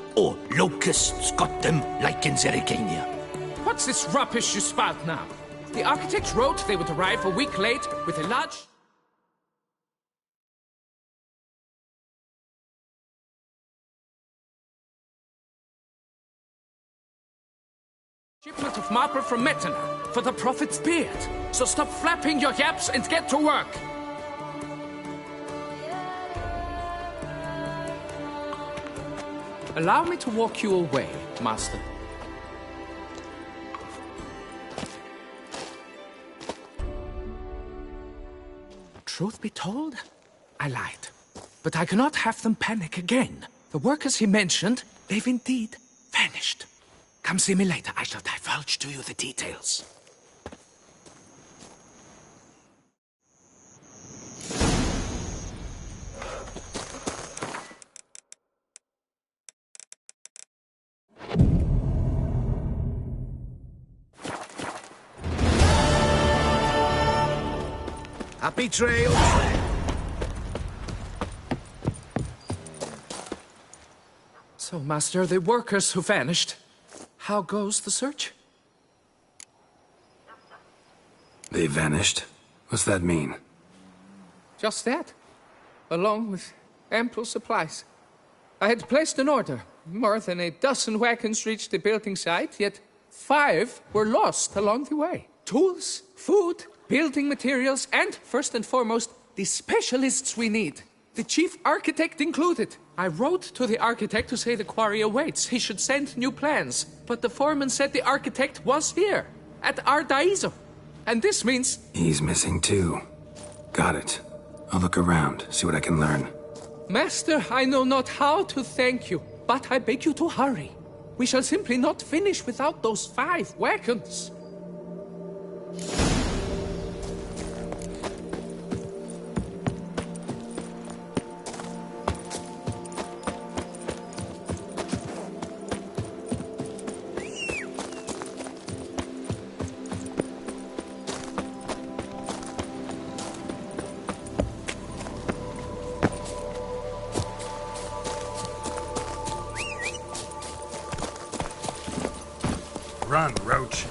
Speaker 11: locusts got them, like in Zerikania.
Speaker 12: What's this rubbish you spout now? The architect wrote they would arrive a week late with a large... shipment of marble from Metana for the prophet's beard. So stop flapping your yaps and get to work. Allow me to walk you away, Master. Truth be told, I lied. But I cannot have them panic again. The workers he mentioned, they've indeed vanished. Come see me later. I shall divulge to you the details.
Speaker 8: Happy trails.
Speaker 12: So, Master, the workers who vanished, how goes the search?
Speaker 4: They vanished? What's that mean?
Speaker 12: Just that, along with ample supplies. I had placed an order. More than a dozen wagons reached the building site, yet 5 were lost along the way. Tools, food, building materials, and, first and foremost, the specialists we need. The chief architect included. I wrote to the architect to say the quarry awaits. He should send new plans. But the foreman said the architect was here, at Ardaizo. And this means...
Speaker 4: He's missing too. Got it. I'll look around, see what I can learn.
Speaker 12: Master, I know not how to thank you, but I beg you to hurry. We shall simply not finish without those 5 wagons.
Speaker 4: Run, Roach.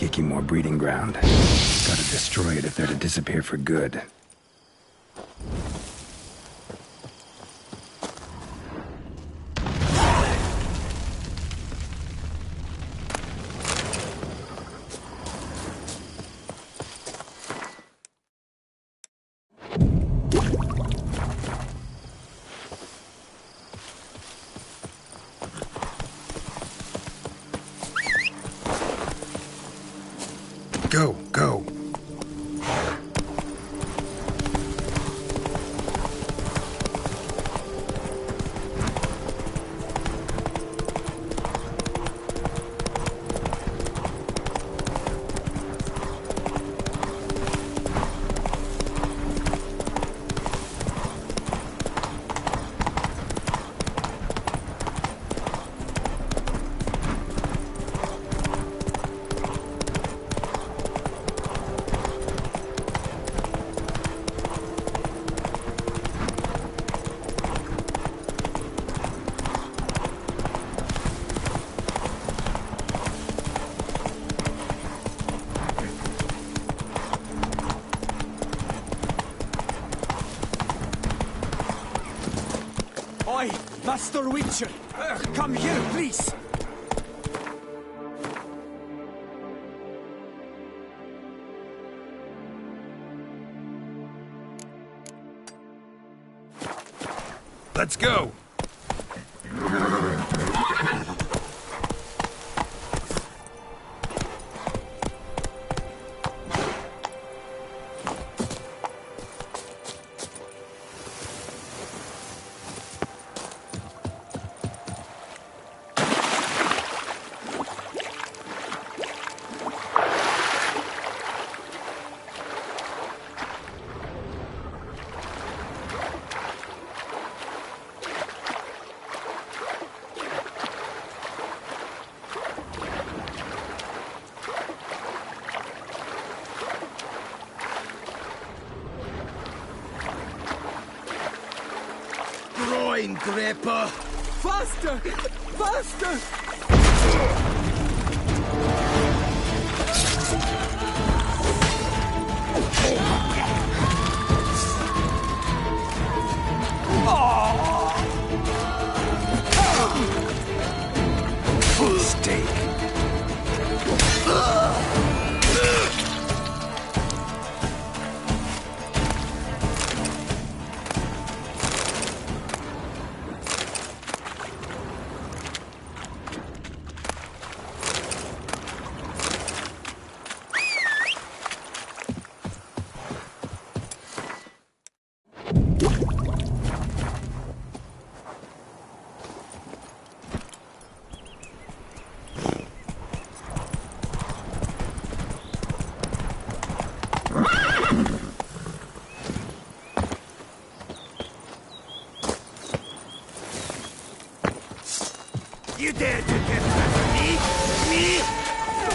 Speaker 4: Kiki more breeding ground. Gotta destroy it if they're to disappear for good. Go, go.
Speaker 10: Oi, Master Witcher! Come here, please!
Speaker 4: Let's go!
Speaker 10: Groin gripper! Faster! Faster!
Speaker 4: Steak.
Speaker 10: You dare to get at me? Me?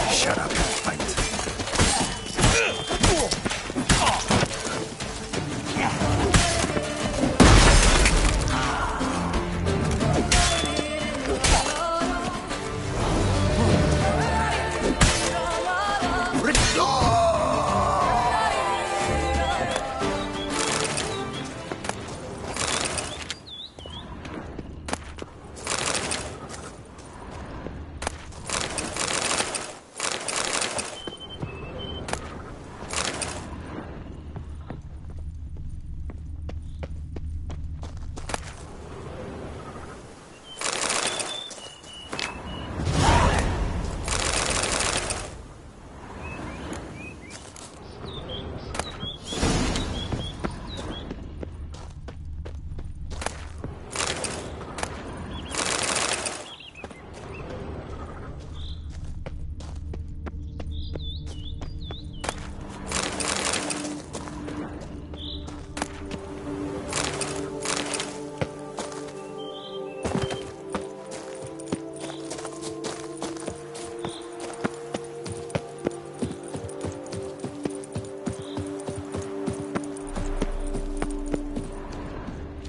Speaker 4: Shut up and fight.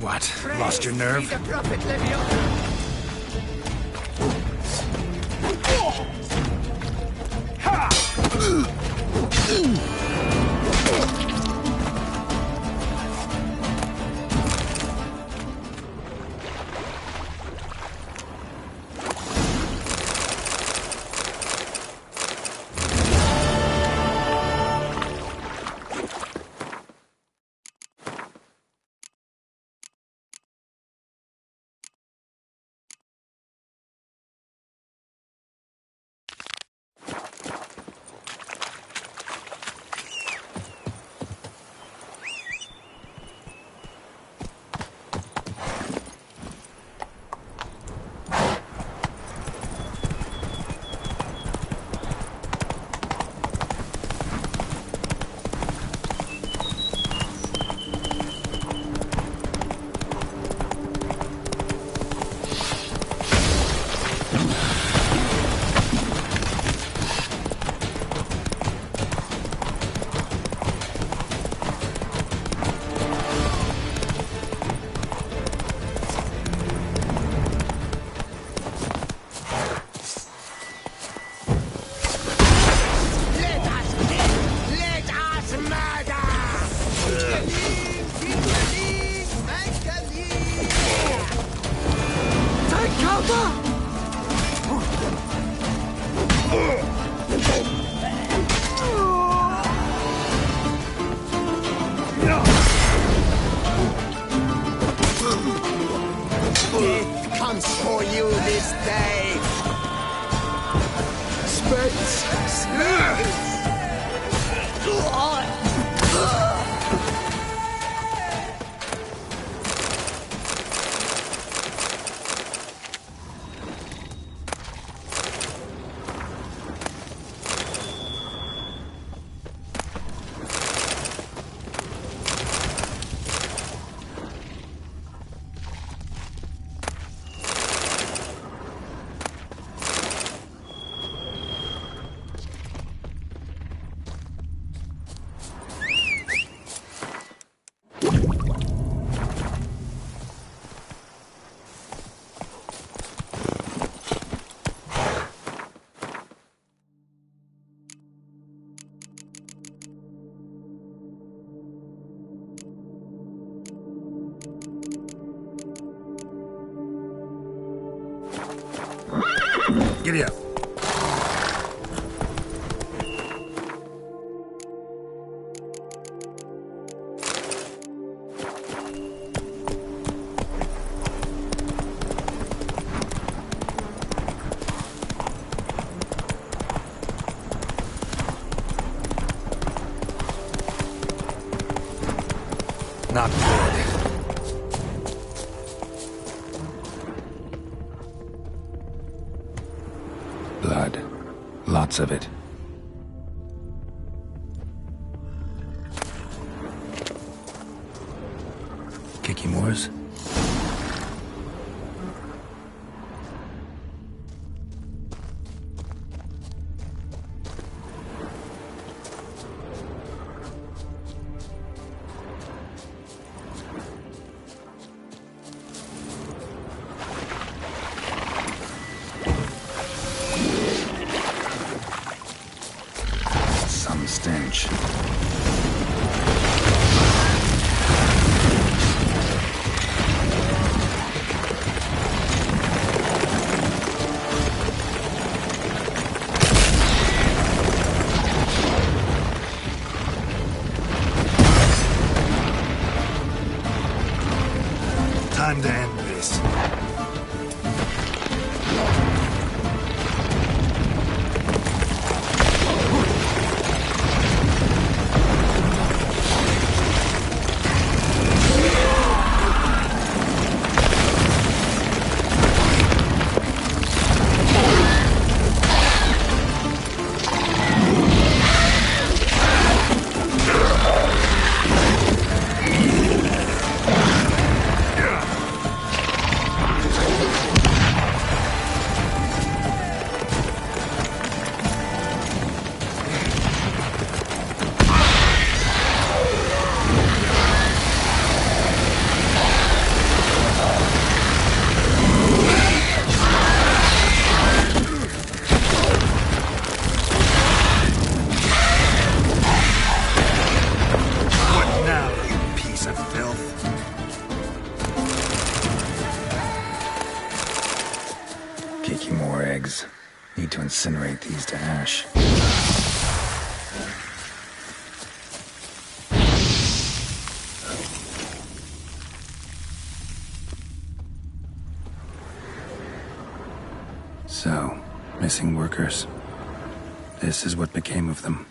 Speaker 4: What? Lost your nerve?
Speaker 10: The prophet Leviosa!
Speaker 4: Giddy up. Not good. Blood. Lots of it. Kikimores? Some stench. Time to end this. More eggs. Need to incinerate these to ash. So, missing workers. This is what became of them.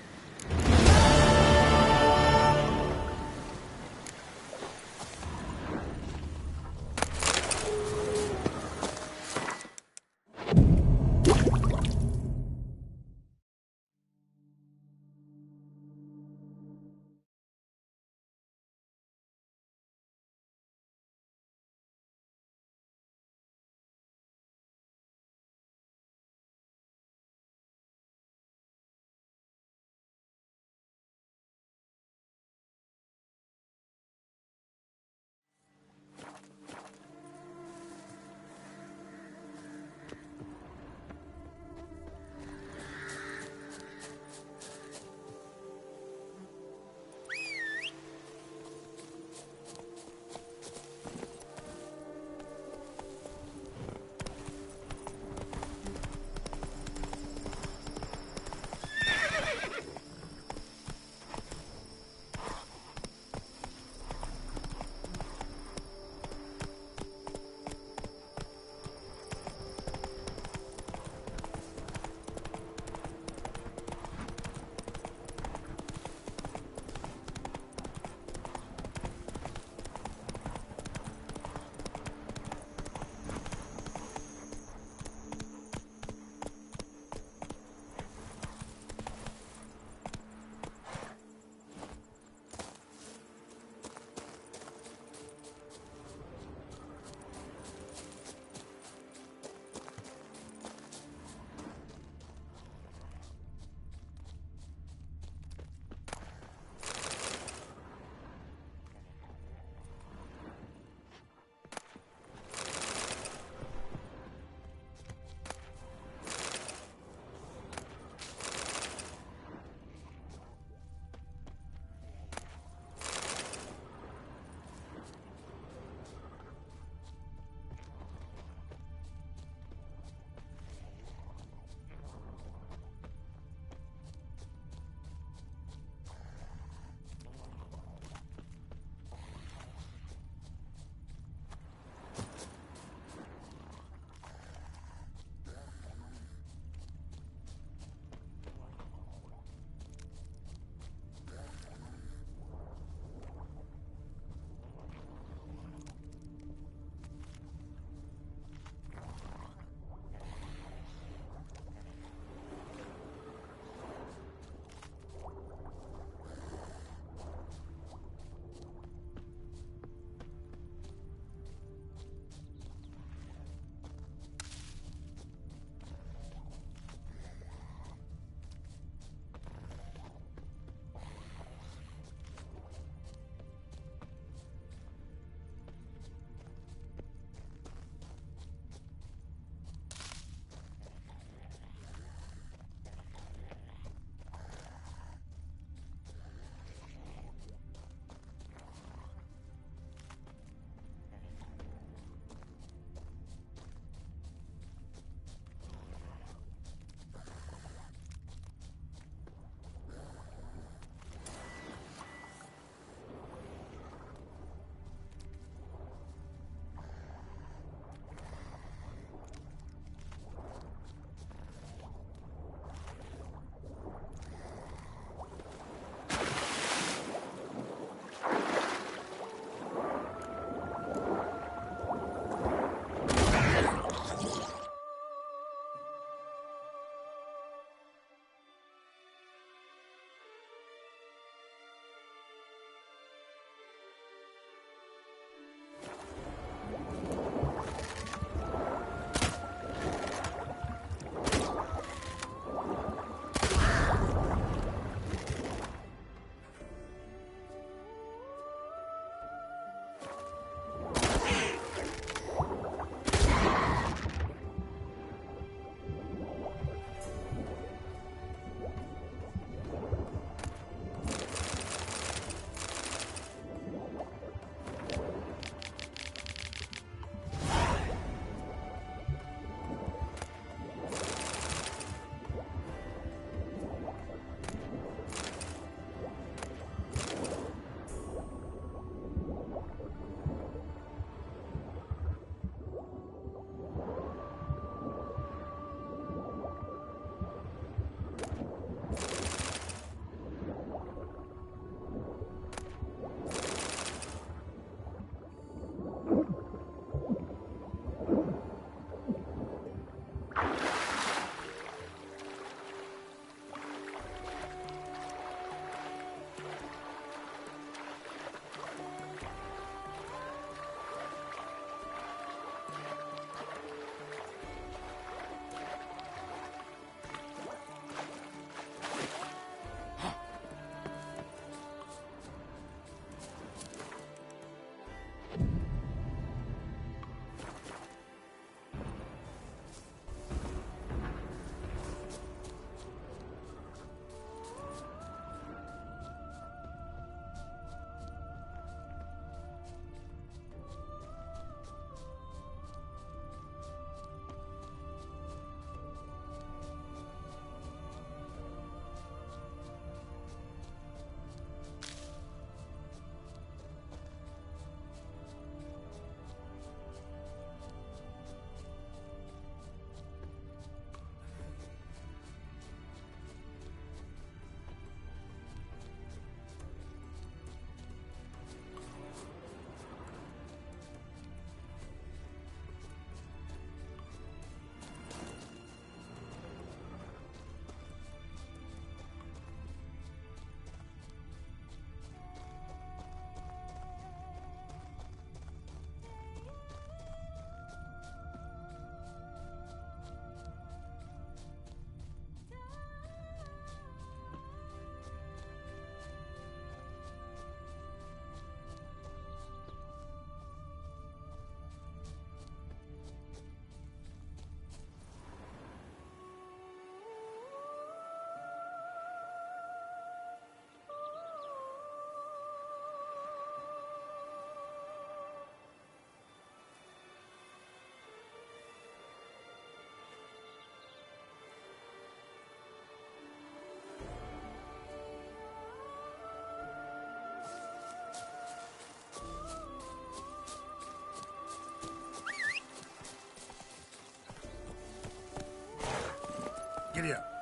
Speaker 13: familiar.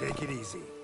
Speaker 13: Take it easy.